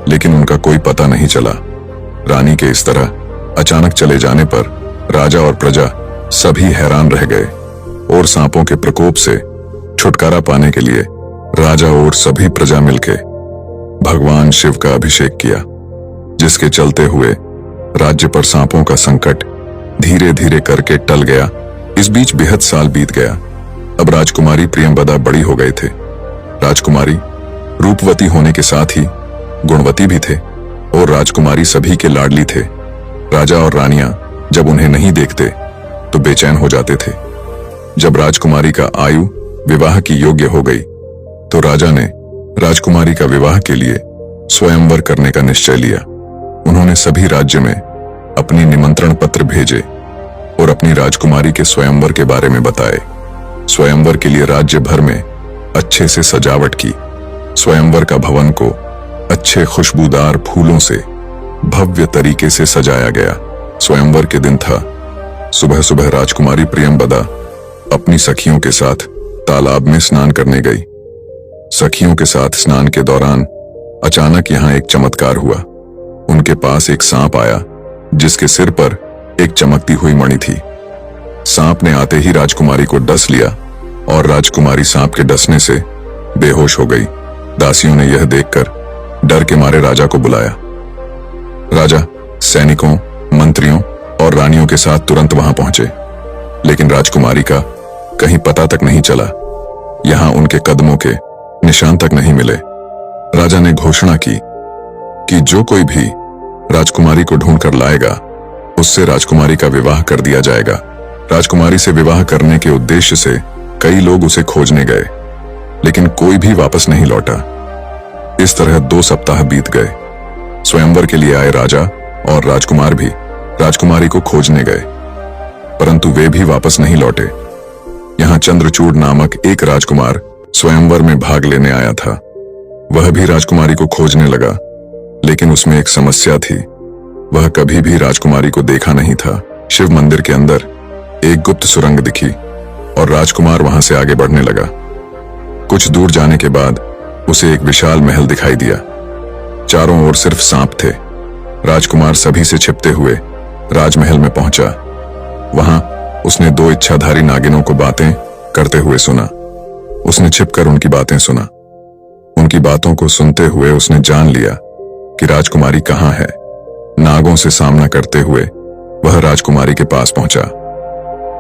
लेकिन उनका कोई पता नहीं चला। रानी के इस तरह अचानक चले जाने पर राजा और प्रजा सभी हैरान रह गए और सांपों के प्रकोप से छुटकारा पाने के लिए राजा और सभी प्रजा मिलके भगवान शिव का अभिषेक किया, जिसके चलते हुए राज्य पर सांपों का संकट धीरे धीरे करके टल गया। इस बीच बेहद साल बीत गया। अब राजकुमारी प्रियंवदा बड़ी हो गए थे। राजकुमारी रूपवती होने के साथ ही गुणवती भी थे और राजकुमारी सभी के लाडली थे। राजा और रानियां जब उन्हें नहीं देखते तो बेचैन हो जाते थे। जब राजकुमारी का आयु विवाह की योग्य हो गई तो राजा ने राजकुमारी का विवाह के लिए स्वयंवर करने का निश्चय लिया। उन्होंने सभी राज्य में अपनी निमंत्रण पत्र भेजे और अपनी राजकुमारी के स्वयंवर के बारे में बताए। स्वयंवर के लिए राज्य भर में अच्छे से सजावट की। स्वयंवर का भवन को अच्छे खुशबूदार फूलों से भव्य तरीके से सजाया गया। स्वयंवर के दिन था। सुबह सुबह राजकुमारी प्रियंवदा अपनी सखियों के साथ तालाब में स्नान करने गई। सखियों के साथ स्नान के दौरान अचानक यहाँ एक चमत्कार हुआ। उनके पास एक सांप आया जिसके सिर पर एक चमकती हुई मणि थी। सांप ने आते ही राजकुमारी को डस लिया और राजकुमारी सांप के डसने से बेहोश हो गई। दासियों ने यह देखकर डर के मारे राजा को बुलाया। राजा सैनिकों, मंत्रियों और रानियों के साथ तुरंत वहां पहुंचे, लेकिन राजकुमारी का कहीं पता तक नहीं चला। यहां उनके कदमों के निशान तक नहीं मिले। राजा ने घोषणा की कि जो कोई भी राजकुमारी को ढूंढकर लाएगा, उससे राजकुमारी का विवाह कर दिया जाएगा। राजकुमारी से विवाह करने के उद्देश्य से कई लोग उसे खोजने गए, लेकिन कोई भी वापस नहीं लौटा। इस तरह 2 सप्ताह बीत गए। स्वयंवर के लिए आए राजा और राजकुमार भी राजकुमारी को खोजने गए, परंतु वे भी वापस नहीं लौटे। यहां चंद्रचूड़ नामक एक राजकुमार स्वयंवर में भाग लेने आया था। वह भी राजकुमारी को खोजने लगा, लेकिन उसमें एक समस्या थी। वह कभी भी राजकुमारी को देखा नहीं था। शिव मंदिर के अंदर एक गुप्त सुरंग दिखी और राजकुमार वहां से आगे बढ़ने लगा। कुछ दूर जाने के बाद उसे एक विशाल महल दिखाई दिया। चारों ओर सिर्फ सांप थे। राजकुमार सभी से छिपते हुए राजमहल में पहुंचा। वहां उसने 2 इच्छाधारी नागिनों को बातें करते हुए सुना। उसने छिपकर उनकी बातें सुना। उनकी बातों को सुनते हुए उसने जान लिया कि राजकुमारी कहां है। नागों से सामना करते हुए वह राजकुमारी के पास पहुंचा।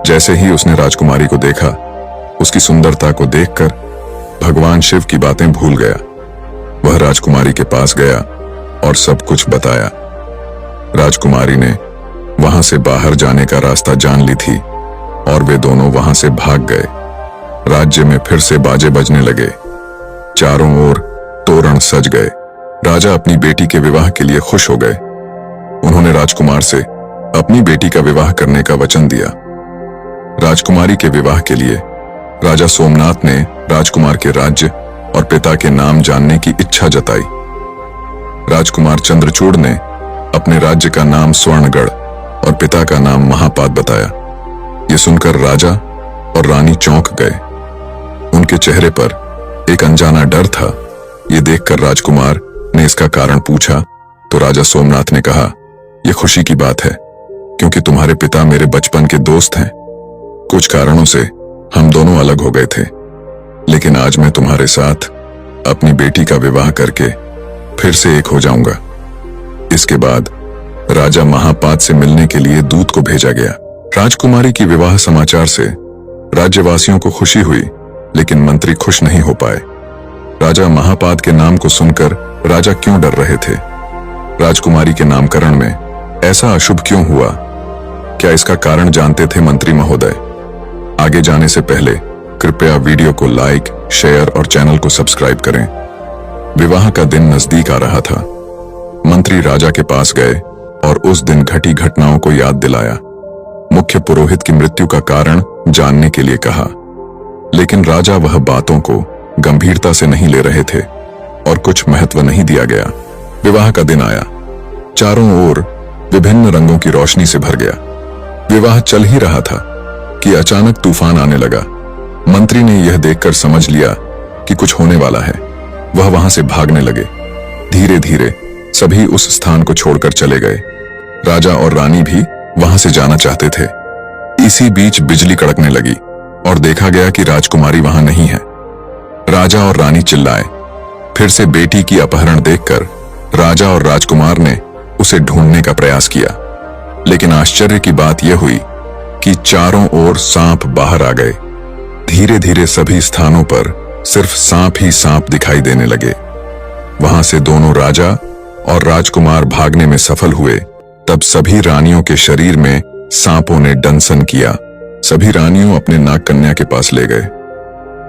जैसे ही उसने राजकुमारी को देखा, उसकी सुंदरता को देखकर भगवान शिव की बातें भूल गया। वह राजकुमारी के पास गया और सब कुछ बताया। राजकुमारी ने वहां से बाहर जाने का रास्ता जान ली थी और वे दोनों वहां से भाग गए। राज्य में फिर से बाजे बजने लगे। चारों ओर तोरण सज गए। राजा अपनी बेटी के विवाह के लिए खुश हो गए। उन्होंने राजकुमार से अपनी बेटी का विवाह करने का वचन दिया। राजकुमारी के विवाह के लिए राजा सोमनाथ ने राजकुमार के राज्य और पिता के नाम जानने की इच्छा जताई। राजकुमार चंद्रचूड़ ने अपने राज्य का नाम स्वर्णगढ़ और पिता का नाम महापाद बताया। ये सुनकर राजा और रानी चौंक गए। उनके चेहरे पर एक अनजाना डर था। ये देखकर राजकुमार ने इसका कारण पूछा तो राजा सोमनाथ ने कहा, यह खुशी की बात है क्योंकि तुम्हारे पिता मेरे बचपन के दोस्त हैं। कुछ कारणों से हम दोनों अलग हो गए थे, लेकिन आज मैं तुम्हारे साथ अपनी बेटी का विवाह करके फिर से एक हो जाऊंगा। इसके बाद राजा महापाद से मिलने के लिए दूत को भेजा गया। राजकुमारी की विवाह समाचार से राज्यवासियों को खुशी हुई, लेकिन मंत्री खुश नहीं हो पाए। राजा महापाद के नाम को सुनकर राजा क्यों डर रहे थे? राजकुमारी के नामकरण में ऐसा अशुभ क्यों हुआ? क्या इसका कारण जानते थे मंत्री महोदय? आगे जाने से पहले कृपया वीडियो को लाइक, शेयर और चैनल को सब्सक्राइब करें। विवाह का दिन नजदीक आ रहा था। मंत्री राजा के पास गए और उस दिन घटी घटनाओं को याद दिलाया। मुख्य पुरोहित की मृत्यु का कारण जानने के लिए कहा, लेकिन राजा वह बातों को गंभीरता से नहीं ले रहे थे और कुछ महत्व नहीं दिया गया। विवाह का दिन आया। चारों ओर विभिन्न रंगों की रोशनी से भर गया। विवाह चल ही रहा था कि अचानक तूफान आने लगा। मंत्री ने यह देखकर समझ लिया कि कुछ होने वाला है। वह वहां से भागने लगे। धीरे धीरे सभी उस स्थान को छोड़कर चले गए। राजा और रानी भी वहां से जाना चाहते थे। इसी बीच बिजली कड़कने लगी और देखा गया कि राजकुमारी वहां नहीं है। राजा और रानी चिल्लाए। फिर से बेटी की अपहरण देखकर राजा और राजकुमार ने उसे ढूंढने का प्रयास किया, लेकिन आश्चर्य की बात यह हुई कि चारों ओर सांप बाहर आ गए। धीरे धीरे सभी स्थानों पर सिर्फ सांप ही सांप दिखाई देने लगे। वहां से दोनों राजा और राजकुमार भागने में सफल हुए। तब सभी रानियों के शरीर में सांपों ने दंसन किया। सभी रानियों अपने नागकन्या के पास ले गए।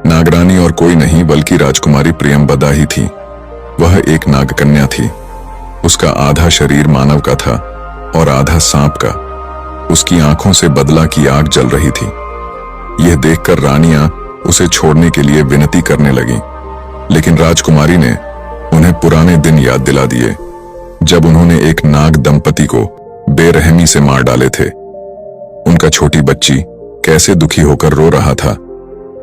नागरानी और कोई नहीं बल्कि राजकुमारी प्रियंबदा ही थी। वह एक नागकन्या थी। उसका आधा शरीर मानव का था और आधा सांप का। उसकी आंखों से बदला की आग जल रही थी। यह देखकर रानियां उसे छोड़ने के लिए विनती करने लगीं, लेकिन राजकुमारी ने उन्हें पुराने दिन याद दिला दिए, जब उन्होंने एक नाग दंपति को बेरहमी से मार डाले थे। उनका छोटी बच्ची कैसे दुखी होकर रो रहा था,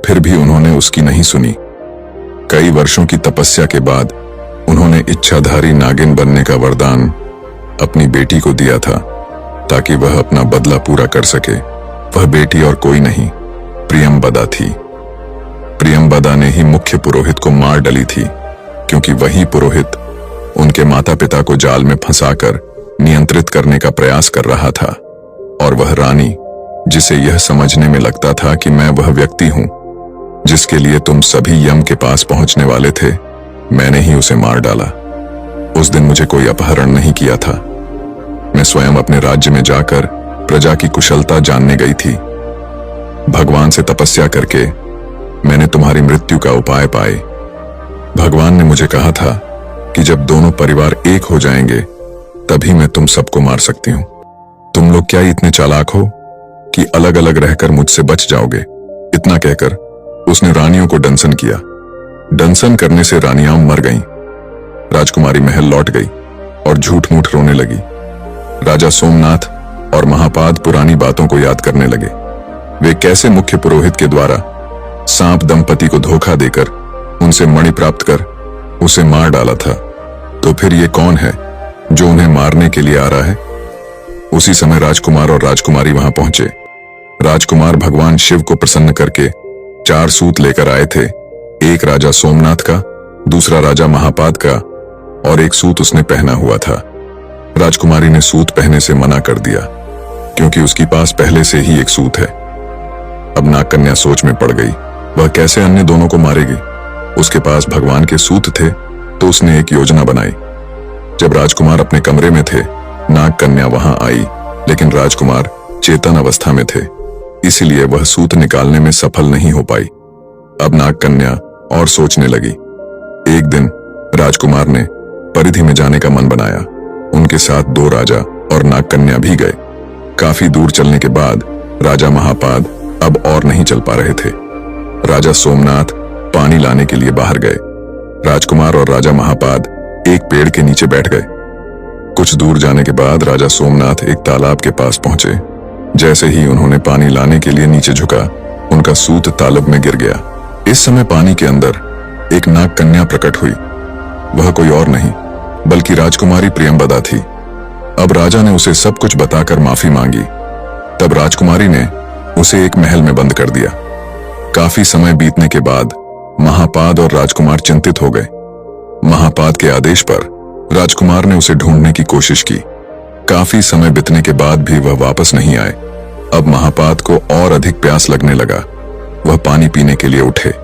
फिर भी उन्होंने उसकी नहीं सुनी। कई वर्षों की तपस्या के बाद उन्होंने इच्छाधारी नागिन बनने का वरदान अपनी बेटी को दिया था, ताकि वह अपना बदला पूरा कर सके। वह बेटी और कोई नहीं, प्रियंबदा थी। प्रियंबदा ने ही मुख्य पुरोहित को मार डाली थी, क्योंकि वही पुरोहित उनके माता पिता को जाल में फंसाकर नियंत्रित करने का प्रयास कर रहा था, और वह रानी, जिसे यह समझने में लगता था कि मैं वह व्यक्ति हूं जिसके लिए तुम सभी यम के पास पहुंचने वाले थे, मैंने ही उसे मार डाला। उस दिन मुझे कोई अपहरण नहीं किया था। मैं स्वयं अपने राज्य में जाकर प्रजा की कुशलता जानने गई थी। भगवान से तपस्या करके मैंने तुम्हारी मृत्यु का उपाय पाए। भगवान ने मुझे कहा था कि जब दोनों परिवार एक हो जाएंगे तभी मैं तुम सबको मार सकती हूं। तुम लोग क्या इतने चालाक हो कि अलग अलग रहकर मुझसे बच जाओगे? इतना कहकर उसने रानियों को डंसन किया। डंसन करने से रानियां मर गईं। राजकुमारी महल लौट गई और झूठ मूठ रोने लगी। राजा सोमनाथ और महापाद पुरानी बातों को याद करने लगे। वे कैसे मुख्य पुरोहित के द्वारा सांप दंपति को धोखा देकर उनसे मणि प्राप्त कर उसे मार डाला था। तो फिर ये कौन है जो उन्हें मारने के लिए आ रहा है? उसी समय राजकुमार और राजकुमारी वहां पहुंचे। राजकुमार भगवान शिव को प्रसन्न करके 4 सूत लेकर आए थे। एक राजा सोमनाथ का, दूसरा राजा महापाद का और एक सूत उसने पहना हुआ था। राजकुमारी ने सूत पहने से मना कर दिया क्योंकि उसके पास पहले से ही एक सूत है। अब नागकन्या सोच में पड़ गई, वह कैसे अन्य दोनों को मारेगी? उसके पास भगवान के सूत थे तो उसने एक योजना बनाई। जब राजकुमार अपने कमरे में थे, नागकन्या वहां आई, लेकिन राजकुमार चेतन अवस्था में थे, इसलिए वह सूत निकालने में सफल नहीं हो पाई। अब नागकन्या और सोचने लगी। एक दिन राजकुमार ने परिधि में जाने का मन बनाया। उनके साथ 2 राजा और नागकन्या भी गए। काफी दूर चलने के बाद राजा महापाद अब और नहीं चल पा रहे थे। राजा सोमनाथ पानी लाने के लिए बाहर गए। राजकुमार और राजा महापाद एक पेड़ के नीचे बैठ गए। कुछ दूर जाने के बाद राजा सोमनाथ एक तालाब के पास पहुंचे। जैसे ही उन्होंने पानी लाने के लिए नीचे झुका, उनका सूत तालाब में गिर गया। इस समय पानी के अंदर एक नागकन्या प्रकट हुई। वह कोई और नहीं बल्कि राजकुमारी प्रियंवदा थी। अब राजा ने उसे सब कुछ बताकर माफी मांगी। तब राजकुमारी ने उसे एक महल में बंद कर दिया। काफी समय बीतने के बाद महापाद और राजकुमार चिंतित हो गए। महापाद के आदेश पर राजकुमार ने उसे ढूंढने की कोशिश की। काफी समय बीतने के बाद भी वह वापस नहीं आए। अब महापाद को और अधिक प्यास लगने लगा। वह पानी पीने के लिए उठे।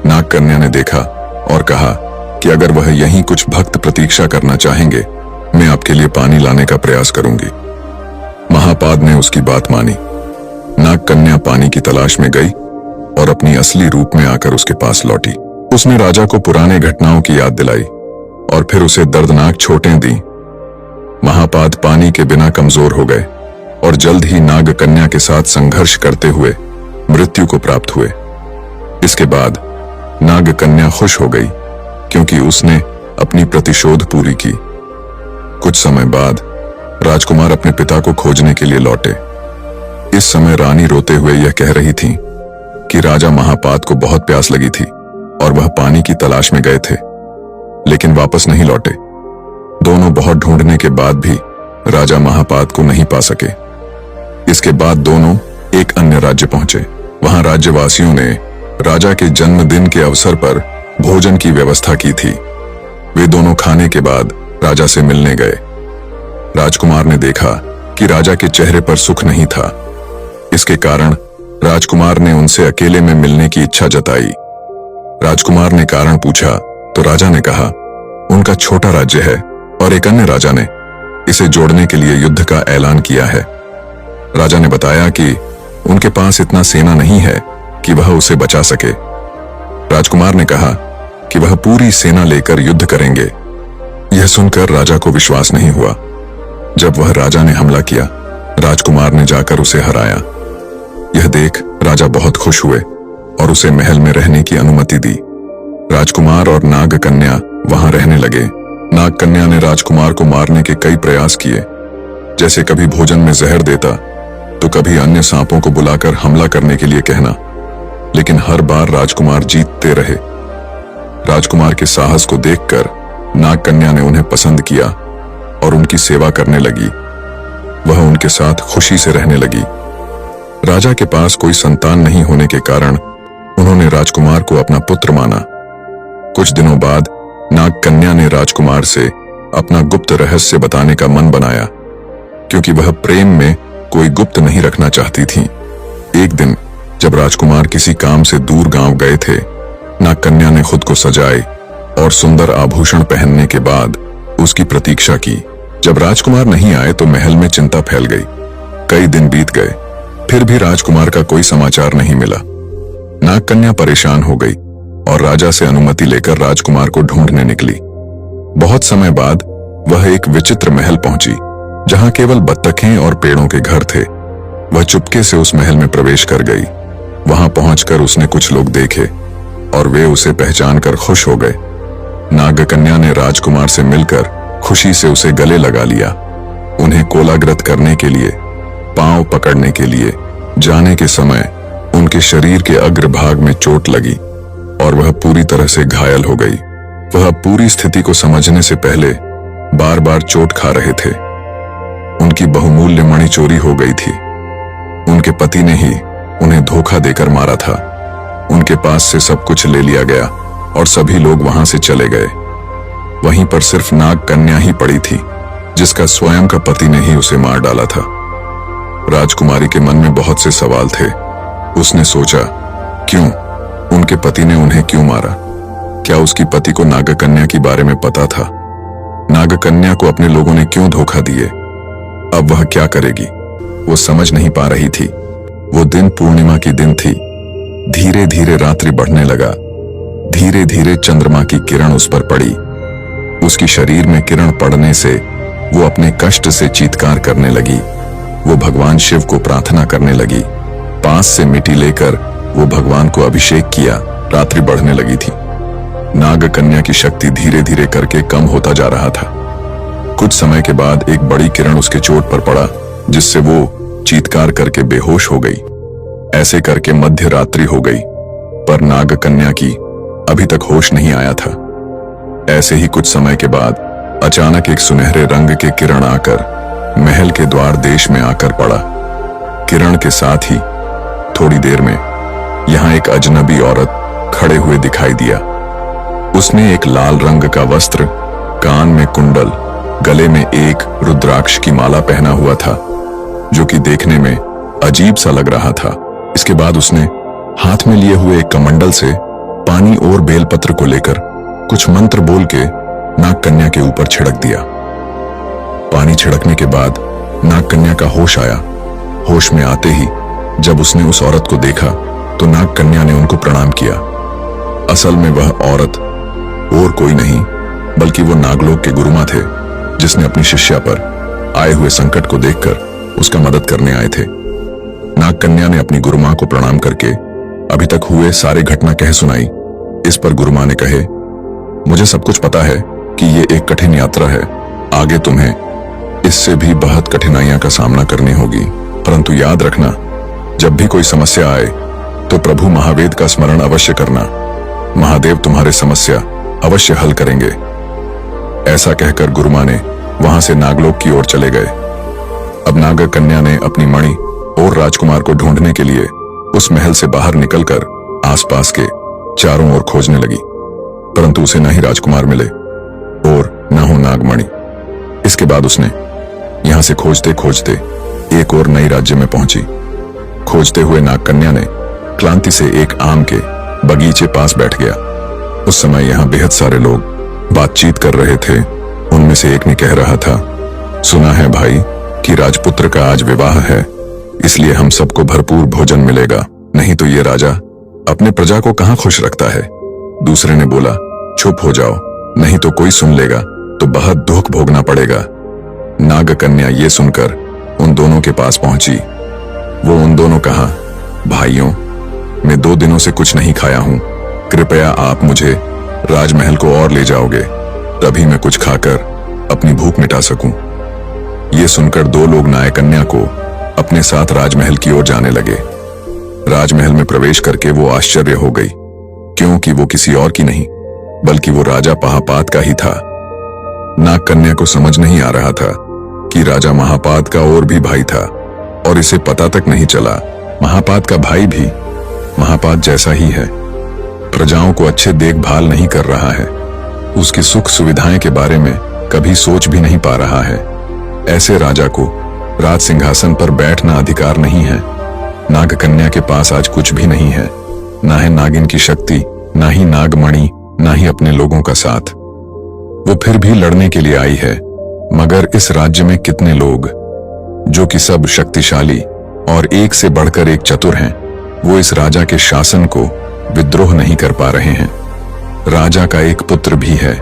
नागकन्या ने देखा और कहा कि अगर वह यहीं कुछ भक्त प्रतीक्षा करना चाहेंगे, मैं आपके लिए पानी लाने का प्रयास करूंगी। महापाद ने उसकी बात मानी। नागकन्या पानी की तलाश में गई और अपनी असली रूप में आकर उसके पास लौटी। उसने राजा को पुराने घटनाओं की याद दिलाई और फिर उसे दर्दनाक चोटें दी। महापाद पानी के बिना कमजोर हो गए और जल्द ही नागकन्या के साथ संघर्ष करते हुए मृत्यु को प्राप्त हुए। इसके बाद नागकन्या खुश हो गई क्योंकि उसने अपनी प्रतिशोध पूरी की। कुछ समय बाद राजकुमार अपने पिता को खोजने के लिए लौटे। इस समय रानी रोते हुए यह कह रही थी कि राजा महापाद को बहुत प्यास लगी थी और वह पानी की तलाश में गए थे, लेकिन वापस नहीं लौटे। दोनों बहुत ढूंढने के बाद भी राजा महापाद को नहीं पा सके। इसके बाद दोनों एक अन्य राज्य पहुंचे। वहां राज्यवासियों ने राजा के जन्मदिन के अवसर पर भोजन की व्यवस्था की थी। वे दोनों खाने के बाद राजा से मिलने गए। राजकुमार ने देखा कि राजा के चेहरे पर सुख नहीं था। इसके कारण राजकुमार ने उनसे अकेले में मिलने की इच्छा जताई। राजकुमार ने कारण पूछा तो राजा ने कहा उनका छोटा राज्य है और एक अन्य राजा ने इसे जोड़ने के लिए युद्ध का ऐलान किया है। राजा ने बताया कि उनके पास इतना सेना नहीं है कि वह उसे बचा सके। राजकुमार ने कहा कि वह पूरी सेना लेकर युद्ध करेंगे। यह सुनकर राजा को विश्वास नहीं हुआ। जब वह राजा ने हमला किया, राजकुमार ने जाकर उसे हराया। यह देख राजा बहुत खुश हुए और उसे महल में रहने की अनुमति दी। राजकुमार और नागकन्या वहां रहने लगे। नागकन्या ने राजकुमार को मारने के कई प्रयास किए, जैसे कभी भोजन में जहर देता तो कभी अन्य सांपों को बुलाकर हमला करने के लिए कहना, लेकिन हर बार राजकुमार जीतते रहे। राजकुमार के साहस को देखकर नागकन्या ने उन्हें पसंद किया और उनकी सेवा करने लगी। वह उनके साथ खुशी से रहने लगी। राजा के पास कोई संतान नहीं होने के कारण उन्होंने राजकुमार को अपना पुत्र माना। कुछ दिनों बाद नागकन्या ने राजकुमार से अपना गुप्त रहस्य बताने का मन बनाया, क्योंकि वह प्रेम में कोई गुप्त नहीं रखना चाहती थी। एक दिन जब राजकुमार किसी काम से दूर गांव गए थे, नागकन्या ने खुद को सजाए और सुंदर आभूषण पहनने के बाद उसकी प्रतीक्षा की। जब राजकुमार नहीं आए तो महल में चिंता फैल गई। कई दिन बीत गए, फिर भी राजकुमार का कोई समाचार नहीं मिला। नागकन्या परेशान हो गई और राजा से अनुमति लेकर राजकुमार को ढूंढने निकली। बहुत समय बाद वह एक विचित्र महल पहुंची, जहां केवल बत्तखें और पेड़ों के घर थे। वह चुपके से उस महल में प्रवेश कर गई। वहां पहुंचकर उसने कुछ लोग देखे और वे उसे पहचान कर खुश हो गए। नागकन्या ने राजकुमार से मिलकर खुशी से उसे गले लगा लिया। उन्हें कोलाग्रत करने के लिए, पांव पकड़ने के लिए जाने के समय उनके शरीर के अग्रभाग में चोट लगी और वह पूरी तरह से घायल हो गई। वह पूरी स्थिति को समझने से पहले बार बार चोट खा रहे थे। उनकी बहुमूल्य मणि चोरी हो गई थी। उनके पति ने ही उन्हें धोखा देकर मारा था। उनके पास से सब कुछ ले लिया गया और सभी लोग वहां से चले गए। वहीं पर सिर्फ नागकन्या ही पड़ी थी, जिसका स्वयं का पति ने ही उसे मार डाला था। राजकुमारी के मन में बहुत से सवाल थे। उसने सोचा, क्यों उनके पति ने उन्हें क्यों मारा? क्या उसकी पति को नागकन्या के बारे में पता था? नागकन्या को अपने लोगों ने क्यों धोखा दिए? अब वह क्या करेगी? वो समझ नहीं पा रही थी। वो दिन पूर्णिमा की दिन थी। धीरे धीरे रात्रि बढ़ने लगा। धीरे धीरे चंद्रमा की किरण उस पर पड़ी। उसकी शरीर में किरण पड़ने से वो अपने कष्ट से चीत्कार करने लगी। वो भगवान शिव को प्रार्थना करने लगी। पास से मिट्टी लेकर वो भगवान को अभिषेक किया। रात्रि बढ़ने लगी थी। नागकन्या की शक्ति धीरे धीरे करके कम होता जा रहा था। कुछ समय के बाद एक बड़ी किरण उसके चोट पर पड़ा, जिससे वो चीत्कार करके बेहोश हो गई। ऐसे करके मध्य रात्रि हो गई, पर नागकन्या की अभी तक होश नहीं आया था। ऐसे ही कुछ समय के बाद अचानक एक सुनहरे रंग के किरण आकर महल के द्वार देश में आकर पड़ा। किरण के साथ ही थोड़ी देर में यहां एक अजनबी औरत खड़े हुए दिखाई दिया। उसने एक लाल रंग का वस्त्र, कान में कुंडल, गले में एक रुद्राक्ष की माला पहना हुआ था, जो कि देखने में अजीब सा लग रहा था। इसके बाद उसने हाथ में लिए हुए एक कमंडल से पानी और बेलपत्र को लेकर कुछ मंत्र बोल के नागकन्या के ऊपर छिड़क दिया। पानी छिड़कने के बाद नागकन्या का होश आया। होश में आते ही जब उसने उस औरत को देखा तो नागकन्या ने उनको प्रणाम किया। असल में वह औरत और कोई नहीं बल्कि वो नागलोक के गुरुमा थे, जिसने अपनी शिष्या पर आए हुए संकट को देखकर उसका मदद करने आए थे। नागकन्या ने अपनी गुरुमा को प्रणाम करके अभी तक हुए सारे घटना कह सुनाई। इस पर गुरुमा ने कहे, मुझे सब कुछ पता है कि ये एक कठिन यात्रा है। आगे तुम्हें इससे भी बहुत कठिनाइयां का सामना करनी होगी, परंतु याद रखना, जब भी कोई समस्या आए तो प्रभु महावेद का स्मरण अवश्य करना। महादेव तुम्हारे समस्या अवश्य हल करेंगे। ऐसा कहकर गुरुमा ने वहां से नागलोक की ओर चले गए। अब नागकन्या ने अपनी मणि और राजकुमार को ढूंढने के लिए उस महल से बाहर निकलकर आसपास के चारों ओर खोजने लगी, परंतु उसे न ही राजकुमार मिले और न हो नागमणि। इसके बाद उसने यहां से खोजते खोजते एक और नई राज्य में पहुंची। खोजते हुए नागकन्या ने क्लांति से एक आम के बगीचे पास बैठ गया। उस समय यहां बेहद सारे लोग बातचीत कर रहे थे। उनमें से एक ने कह रहा था, सुना है भाई कि राजपुत्र का आज विवाह है, इसलिए हम सबको भरपूर भोजन मिलेगा, नहीं तो ये राजा अपने प्रजा को कहां खुश रखता है। दूसरे ने बोला, चुप हो जाओ, नहीं तो कोई सुन लेगा तो बहुत दुख भोगना पड़ेगा। नागकन्या ये सुनकर उन दोनों के पास पहुंची। वो उन दोनों कहा, भाइयों, मैं 2 दिनों से कुछ नहीं खाया हूं, कृपया आप मुझे राजमहल को और ले जाओगे, तभी मैं कुछ खाकर अपनी भूख मिटा सकूं। ये सुनकर 2 लोग नागकन्या को अपने साथ राजमहल की ओर जाने लगे। राजमहल में प्रवेश करके वो आश्चर्य हो गई, क्योंकि वो किसी और की नहीं बल्कि वो राजा महापात का ही था। नागकन्या को समझ नहीं आ रहा था कि राजा महापात का और भी भाई था और इसे पता तक नहीं चला। महापात का भाई भी महापात जैसा ही है, प्रजाओं को अच्छे देखभाल नहीं कर रहा है, उसकी सुख सुविधाएं के बारे में कभी सोच भी नहीं पा रहा है। ऐसे राजा को राज सिंहासन पर बैठना अधिकार नहीं है। नाग कन्या के पास आज कुछ भी नहीं है, ना है नागिन की शक्ति, ना ही नागमणि, ना ही अपने लोगों का साथ। वो फिर भी लड़ने के लिए आई है, मगर इस राज्य में कितने लोग जो कि सब शक्तिशाली और एक से बढ़कर एक चतुर हैं, वो इस राजा के शासन को विद्रोह नहीं कर पा रहे हैं। राजा का एक पुत्र भी है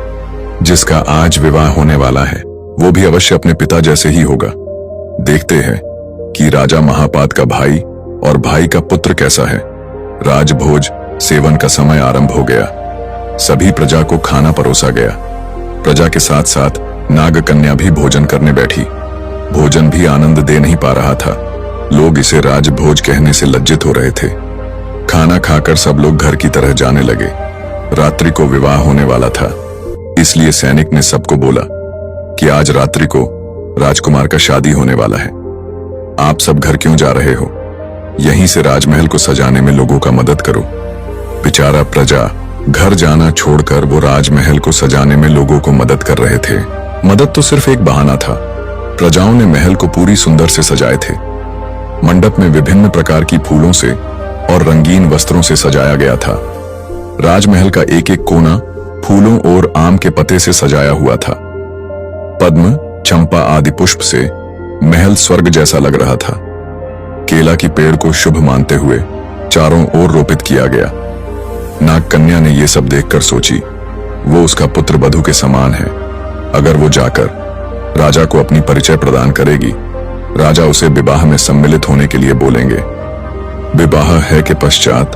जिसका आज विवाह होने वाला है, वो भी अवश्य अपने पिता जैसे ही होगा। देखते हैं कि राजा महापाद का भाई और भाई का पुत्र कैसा है। राजभोज सेवन का समय आरंभ हो गया। सभी प्रजा को खाना परोसा गया। प्रजा के साथ साथ नाग कन्या भी भोजन करने बैठी। भोजन भी आनंद दे नहीं पा रहा था। लोग इसे राजभोज कहने से लज्जित हो रहे थे। खाना खाकर सब लोग घर की तरह जाने लगे। रात्रि को विवाह होने वाला था, इसलिए सैनिक ने सबको बोला कि आज रात्रि को राजकुमार का शादी होने वाला है। आप सब घर क्यों जा रहे हो? यहीं से राजमहल को सजाने में लोगों का मदद करो। बेचारा प्रजा घर जाना छोड़कर वो राजमहल को सजाने में लोगों को मदद कर रहे थे। मदद तो सिर्फ एक बहाना था। प्रजाओं ने महल को पूरी सुंदर से सजाए थे। मंडप में विभिन्न प्रकार की फूलों से और रंगीन वस्त्रों से सजाया गया था। राजमहल का एक एक कोना फूलों और आम के पत्ते से सजाया हुआ था। पद्म, चंपा आदि पुष्प से महल स्वर्ग जैसा लग रहा था। केला की पेड़ को शुभ मानते हुए चारों ओर रोपित किया गया। नाग कन्या ने यह सब देखकर सोची, वो उसका पुत्र वधू के समान है। अगर वो जाकर राजा को अपनी परिचय प्रदान करेगी, राजा उसे विवाह में सम्मिलित होने के लिए बोलेंगे। विवाह है के पश्चात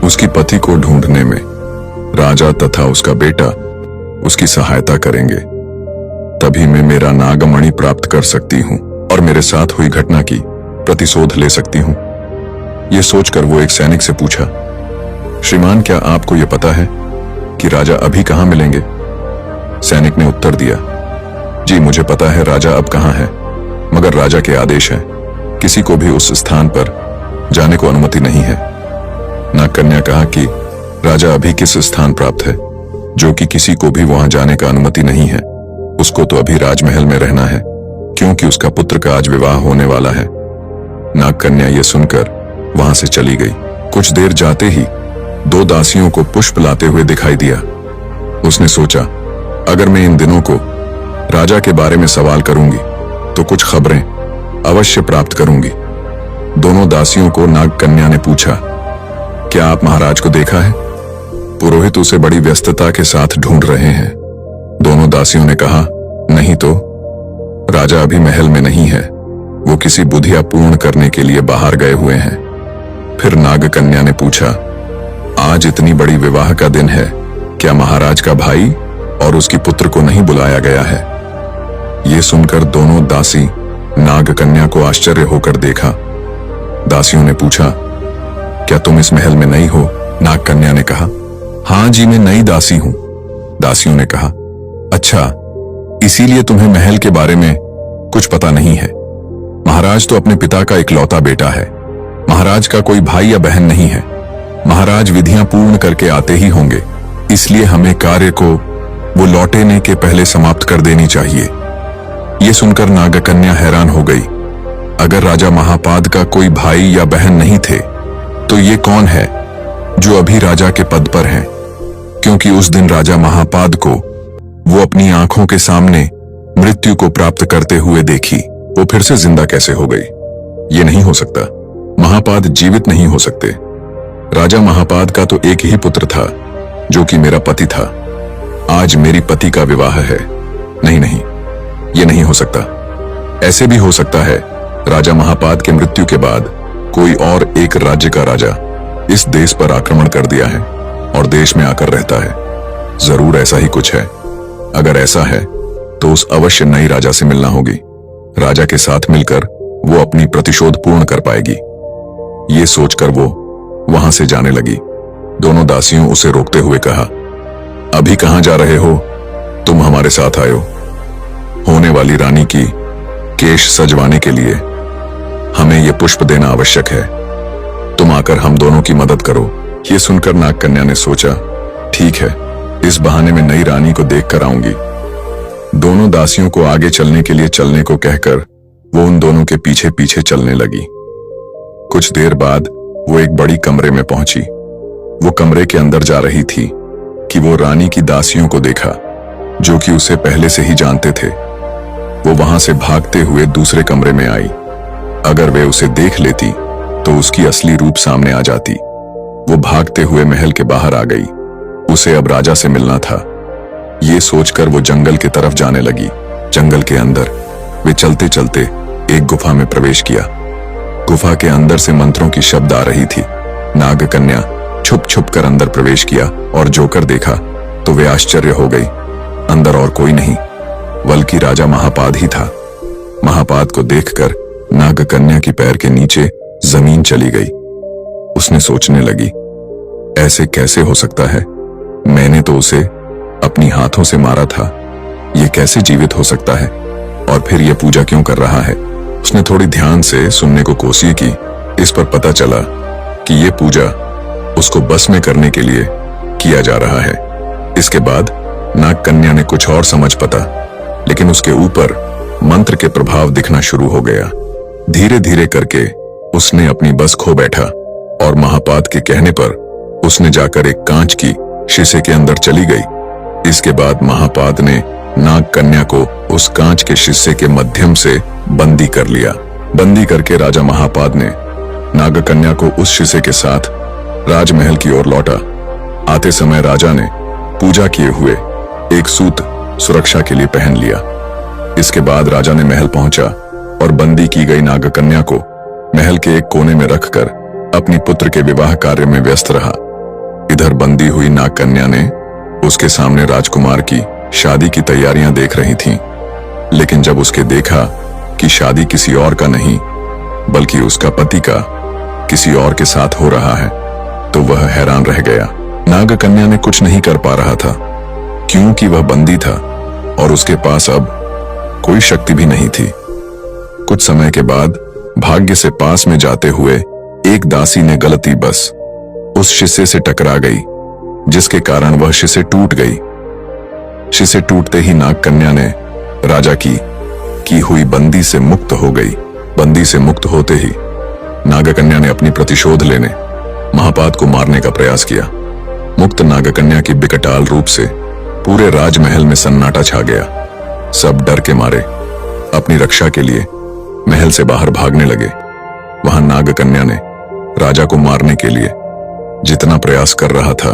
उसकी पति को ढूंढने में राजा तथा उसका बेटा उसकी सहायता करेंगे। तभी मैं मेरा नागमणि प्राप्त कर सकती हूँ और मेरे साथ हुई घटना की प्रतिशोध ले सकती हूँ। यह सोचकर वो एक सैनिक से पूछा, श्रीमान क्या आपको यह पता है कि राजा अभी कहां मिलेंगे? सैनिक ने उत्तर दिया, जी मुझे पता है राजा अब कहां है, मगर राजा के आदेश है, किसी को भी उस स्थान पर जाने को अनुमति नहीं है। नागकन्या कहा कि राजा अभी किस स्थान प्राप्त है जो कि किसी को भी वहां जाने का अनुमति नहीं है। उसको तो अभी राजमहल में रहना है, क्योंकि उसका पुत्र का आज विवाह होने वाला है। नागकन्या ये सुनकर वहां से चली गई। कुछ देर जाते ही दो दासियों को पुष्प लाते हुए दिखाई दिया। उसने सोचा, अगर मैं इन दिनों को राजा के बारे में सवाल करूंगी तो कुछ खबरें अवश्य प्राप्त करूंगी। दोनों दासियों को नागकन्या ने पूछा, क्या आप महाराज को देखा है? पुरोहित उसे बड़ी व्यस्तता के साथ ढूंढ रहे हैं। दोनों दासियों ने कहा, नहीं तो राजा अभी महल में नहीं है, वो किसी बुधिया पूर्ण करने के लिए बाहर गए हुए हैं। फिर नागकन्या ने पूछा, आज इतनी बड़ी विवाह का दिन है, क्या महाराज का भाई और उसकी पुत्र को नहीं बुलाया गया है? ये सुनकर दोनों दासी नागकन्या को आश्चर्य होकर देखा। दासियों ने पूछा, क्या तुम इस महल में नई हो? नागकन्या ने कहा, हाँ जी मैं नई दासी हूं। दासियों ने कहा, अच्छा इसीलिए तुम्हें महल के बारे में कुछ पता नहीं है। महाराज तो अपने पिता का इकलौता बेटा है। महाराज का कोई भाई या बहन नहीं है। महाराज विधियां पूर्ण करके आते ही होंगे, इसलिए हमें कार्य को वो लौटने के पहले समाप्त कर देनी चाहिए। ये सुनकर नागकन्या हैरान हो गई। अगर राजा महापाद का कोई भाई या बहन नहीं थे तो ये कौन है जो अभी राजा के पद पर है? क्योंकि उस दिन राजा महापाद को वो अपनी आंखों के सामने मृत्यु को प्राप्त करते हुए देखी। वो फिर से जिंदा कैसे हो गई? ये नहीं हो सकता। महापाद जीवित नहीं हो सकते। राजा महापाद का तो एक ही पुत्र था जो कि मेरा पति था। आज मेरी पति का विवाह है। नहीं नहीं, ये नहीं हो सकता। ऐसे भी हो सकता है राजा महापाद के मृत्यु के बाद कोई और एक राज्य का राजा इस देश पर आक्रमण कर दिया है और देश में आकर रहता है। जरूर ऐसा ही कुछ है। अगर ऐसा है तो उस अवश्य नई राजा से मिलना होगी। राजा के साथ मिलकर वो अपनी प्रतिशोध पूर्ण कर पाएगी। ये सोचकर वो वहां से जाने लगी। दोनों दासियों उसे रोकते हुए कहा, अभी कहां जा रहे हो? तुम हमारे साथ आयो। होने वाली रानी की केश सजवाने के लिए हमें ये पुष्प देना आवश्यक है। तुम आकर हम दोनों की मदद करो। ये सुनकर नागकन्या ने सोचा, ठीक है, इस बहाने में नई रानी को देख कर आऊंगी। दोनों दासियों को आगे चलने के लिए चलने को कहकर वो उन दोनों के पीछे पीछे चलने लगी। कुछ देर बाद वो एक बड़ी कमरे में पहुंची। वो कमरे के अंदर जा रही थी कि वो रानी की दासियों को देखा, जो कि उसे पहले से ही जानते थे। वो वहां से भागते हुए दूसरे कमरे में आई। अगर वे उसे देख लेती तो उसकी असली रूप सामने आ जाती। वो भागते हुए महल के बाहर आ गई। उसे अब राजा से मिलना था। ये सोचकर वो जंगल की तरफ जाने लगी। जंगल के अंदर वे चलते चलते एक गुफा में प्रवेश किया। गुफा के अंदर से मंत्रों की शब्द आ रही थी। नाग कन्या छुप छुप कर अंदर प्रवेश किया और जोकर देखा तो वे आश्चर्य हो गई। अंदर और कोई नहीं बल्कि राजा महापाद ही था। महापाद को देखकर नाग कन्या की पैर के नीचे जमीन चली गई। उसने सोचने लगी, ऐसे कैसे हो सकता है? मैंने तो उसे अपनी हाथों से मारा था। ये कैसे जीवित हो सकता है? और फिर ये पूजा क्यों कर रहा है? उसने थोड़ी ध्यान से सुनने को कोशिश की। इस पर पता चला कि ये पूजा उसको बस में करने के लिए किया जा रहा है। इसके बाद नाग कन्या ने कुछ और समझ पता, लेकिन उसके ऊपर मंत्र के प्रभाव दिखना शुरू हो गया। धीरे धीरे करके उसने अपनी बस खो बैठा और महापाद के कहने पर उसने जाकर एक कांच की शीशे के अंदर चली गई। इसके बाद महापाद ने नाग कन्या को उस कांच के शीशे के माध्यम से बंदी कर लिया। बंदी करके राजा महापाद ने नाग कन्या को उस शीशे के साथ राजमहल की ओर लौटा। आते समय राजा ने पूजा किए हुए एक सूत सुरक्षा के लिए पहन लिया। इसके बाद राजा ने महल पहुंचा और बंदी की गई नाग कन्या को महल के एक कोने में रखकर अपनी पुत्र के विवाह कार्य में व्यस्त रहा। इधर बंदी हुई नाग कन्या ने उसके सामने राजकुमार की शादी की तैयारियां देख रही थीं। लेकिन जब उसके देखा कि शादी किसी और का नहीं बल्कि उसका पति का किसी और के साथ हो रहा है तो वह हैरान रह गया। नाग कन्या ने कुछ नहीं कर पा रहा था क्योंकि वह बंदी था और उसके पास अब कोई शक्ति भी नहीं थी। कुछ समय के बाद भाग्य से पास में जाते हुए एक दासी ने गलती बस उस शीशे से टकरा गई, जिसके कारण वह शीशे टूट गई। शीशे टूटते ही नाग कन्या ने राजा की हुई बंदी से मुक्त हो गई। बंदी से मुक्त होते ही नाग कन्या ने अपनी प्रतिशोध लेने महापाद को मारने का प्रयास किया। मुक्त नाग कन्या की विकटाल रूप से पूरे राजमहल में सन्नाटा छा गया। सब डर के मारे अपनी रक्षा के लिए महल से बाहर भागने लगे। वहां नाग कन्या ने राजा को मारने के लिए जितना प्रयास कर रहा था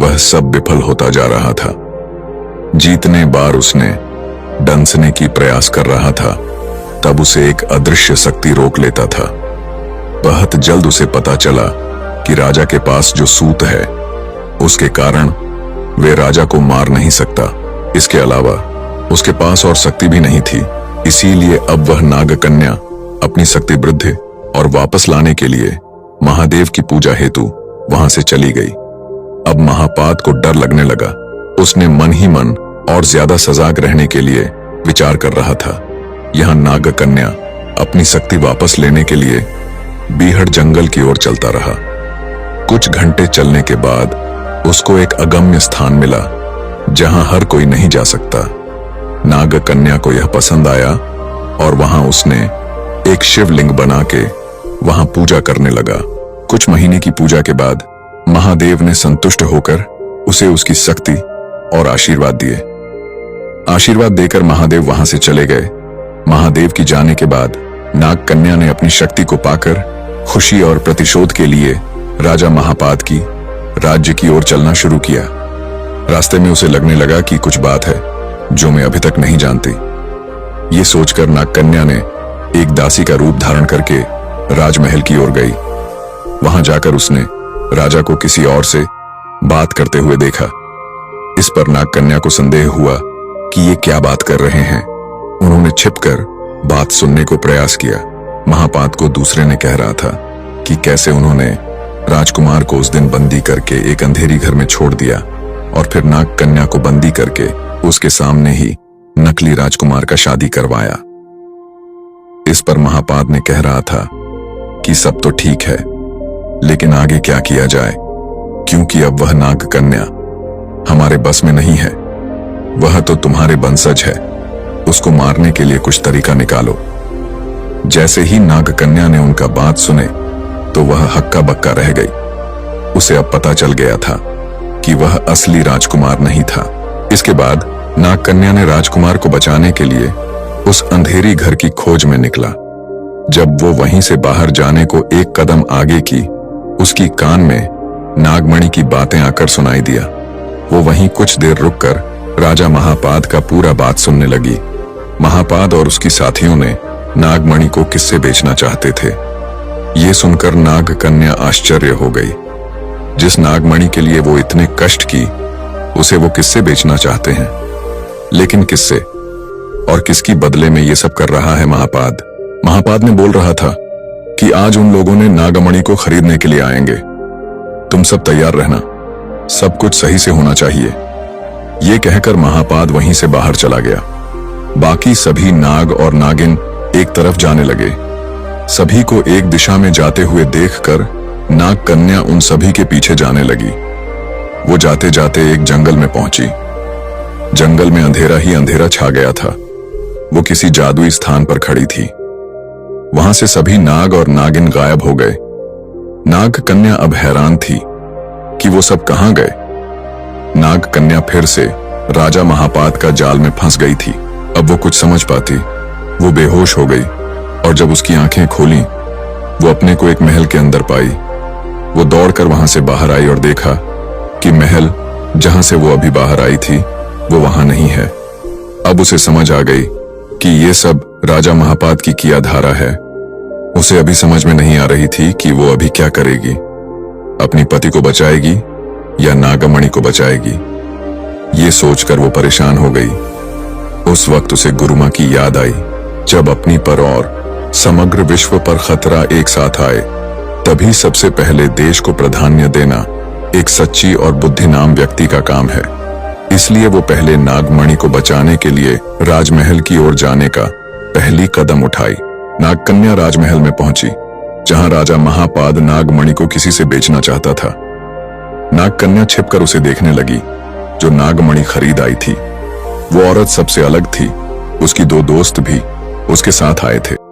वह सब विफल होता जा रहा था। जितने बार उसने डंसने की प्रयास कर रहा था तब उसे एक अदृश्य शक्ति रोक लेता था। बहुत जल्द उसे पता चला कि राजा के पास जो सूत है उसके कारण वे राजा को मार नहीं सकता। इसके अलावा उसके पास और शक्ति भी नहीं थी। इसीलिए अब वह नाग कन्या अपनी शक्ति वृद्धि और वापस लाने के लिए महादेव की पूजा हेतु वहां से चली गई। अब महापाद को डर लगने लगा। उसने मन ही मन और ज्यादा सजग रहने के लिए विचार कर रहा था। यहां नाग कन्या अपनी शक्ति वापस लेने के लिए बीहड़ जंगल की ओर चलता रहा। कुछ घंटे चलने के बाद उसको एक अगम्य स्थान मिला जहां हर कोई नहीं जा सकता। नाग कन्या को यह पसंद आया और वहां उसने एक शिवलिंग बना के वहां पूजा करने लगा। कुछ महीने की पूजा के बाद महादेव ने संतुष्ट होकर उसे उसकी शक्ति और आशीर्वाद दिए। आशीर्वाद देकर महादेव वहां से चले गए। महादेव की जाने के बाद नाग कन्या ने अपनी शक्ति को पाकर खुशी और प्रतिशोध के लिए राजा महापाद की राज्य की ओर चलना शुरू किया। रास्ते में उसे लगने लगा कि कुछ बात है जो मैं अभी तक नहीं जानती। ये सोचकर नाग कन्या ने एक दासी का रूप धारण करके राजमहल की ओर गई। वहां जाकर उसने राजा को किसी और से बात करते हुए देखा। इस पर नाग कन्या को संदेह हुआ कि ये क्या बात कर रहे हैं। उन्होंने छिपकर बात सुनने को प्रयास किया। महापाद को दूसरे ने कह रहा था कि कैसे उन्होंने राजकुमार को उस दिन बंदी करके एक अंधेरी घर में छोड़ दिया और फिर नाग कन्या को बंदी करके उसके सामने ही नकली राजकुमार का शादी करवाया। इस पर महापाद ने कह रहा था कि सब तो ठीक है, लेकिन आगे क्या किया जाए, क्योंकि अब वह नाग कन्या हमारे बस में नहीं है। वह तो तुम्हारे बंसज है, उसको मारने के लिए कुछ तरीका निकालो। जैसे ही नागकन्या ने उनका बात सुने तो वह हक्का बक्का रह गई। उसे अब पता चल गया था कि वह असली राजकुमार नहीं था। इसके बाद नागकन्या ने राजकुमार को बचाने के लिए उस अंधेरी घर की खोज में निकला। जब वो वहीं से बाहर जाने को एक कदम आगे की, उसकी कान में नागमणि की बातें आकर सुनाई दिया। वो वहीं कुछ देर रुककर राजा महापाद का पूरा बात सुनने लगी। महापाद और उसकी साथियों ने नागमणि को किससे बेचना चाहते थे। ये सुनकर नागकन्या आश्चर्य हो गई। जिस नागमणि के लिए वो इतने कष्ट की, उसे वो किससे बेचना चाहते हैं। लेकिन किससे और किसकी बदले में ये सब कर रहा है महापाद। महापाद ने बोल रहा था कि आज उन लोगों ने नागमणि को खरीदने के लिए आएंगे, तुम सब तैयार रहना, सब कुछ सही से होना चाहिए। ये कहकर महापाद वहीं से बाहर चला गया। बाकी सभी नाग और नागिन एक तरफ जाने लगे। सभी को एक दिशा में जाते हुए देखकर नागकन्या उन सभी के पीछे जाने लगी। वो जाते जाते एक जंगल में पहुंची। जंगल में अंधेरा ही अंधेरा छा गया था। वो किसी जादुई स्थान पर खड़ी थी। वहां से सभी नाग और नागिन गायब हो गए। नागकन्या अब हैरान थी कि वो सब कहां गए। नागकन्या फिर से राजा महापाद का जाल में फंस गई थी। अब वो कुछ समझ पाती, वो बेहोश हो गई और जब उसकी आंखें खोली, वो अपने को एक महल के अंदर पाई। वो दौड़कर वहां से बाहर आई और देखा कि महल जहां से वो अभी बाहर आई थी वो वहां नहीं है। अब उसे समझ आ गई कि ये सब राजा महापाद की किया धारा है। उसे अभी समझ में नहीं आ रही थी कि वो अभी क्या करेगी, अपनी पति को बचाएगी या नागमणि को बचाएगी। ये सोचकर वो परेशान हो गई। उस वक्त उसे गुरुमा की याद आई। जब अपनी पर और समग्र विश्व पर खतरा एक साथ आए, तभी सबसे पहले देश को प्राधान्य देना एक सच्ची और बुद्धिमान व्यक्ति का काम है। इसलिए वो पहले नागमणि को बचाने के लिए राजमहल की ओर जाने का पहली कदम उठाई। नागकन्या राजमहल में पहुंची, जहां राजा महापाद नागमणि को किसी से बेचना चाहता था। नागकन्या छिपकर उसे देखने लगी, जो नागमणि खरीद आई थी। वो औरत सबसे अलग थी। उसकी दो दोस्त भी उसके साथ आए थे।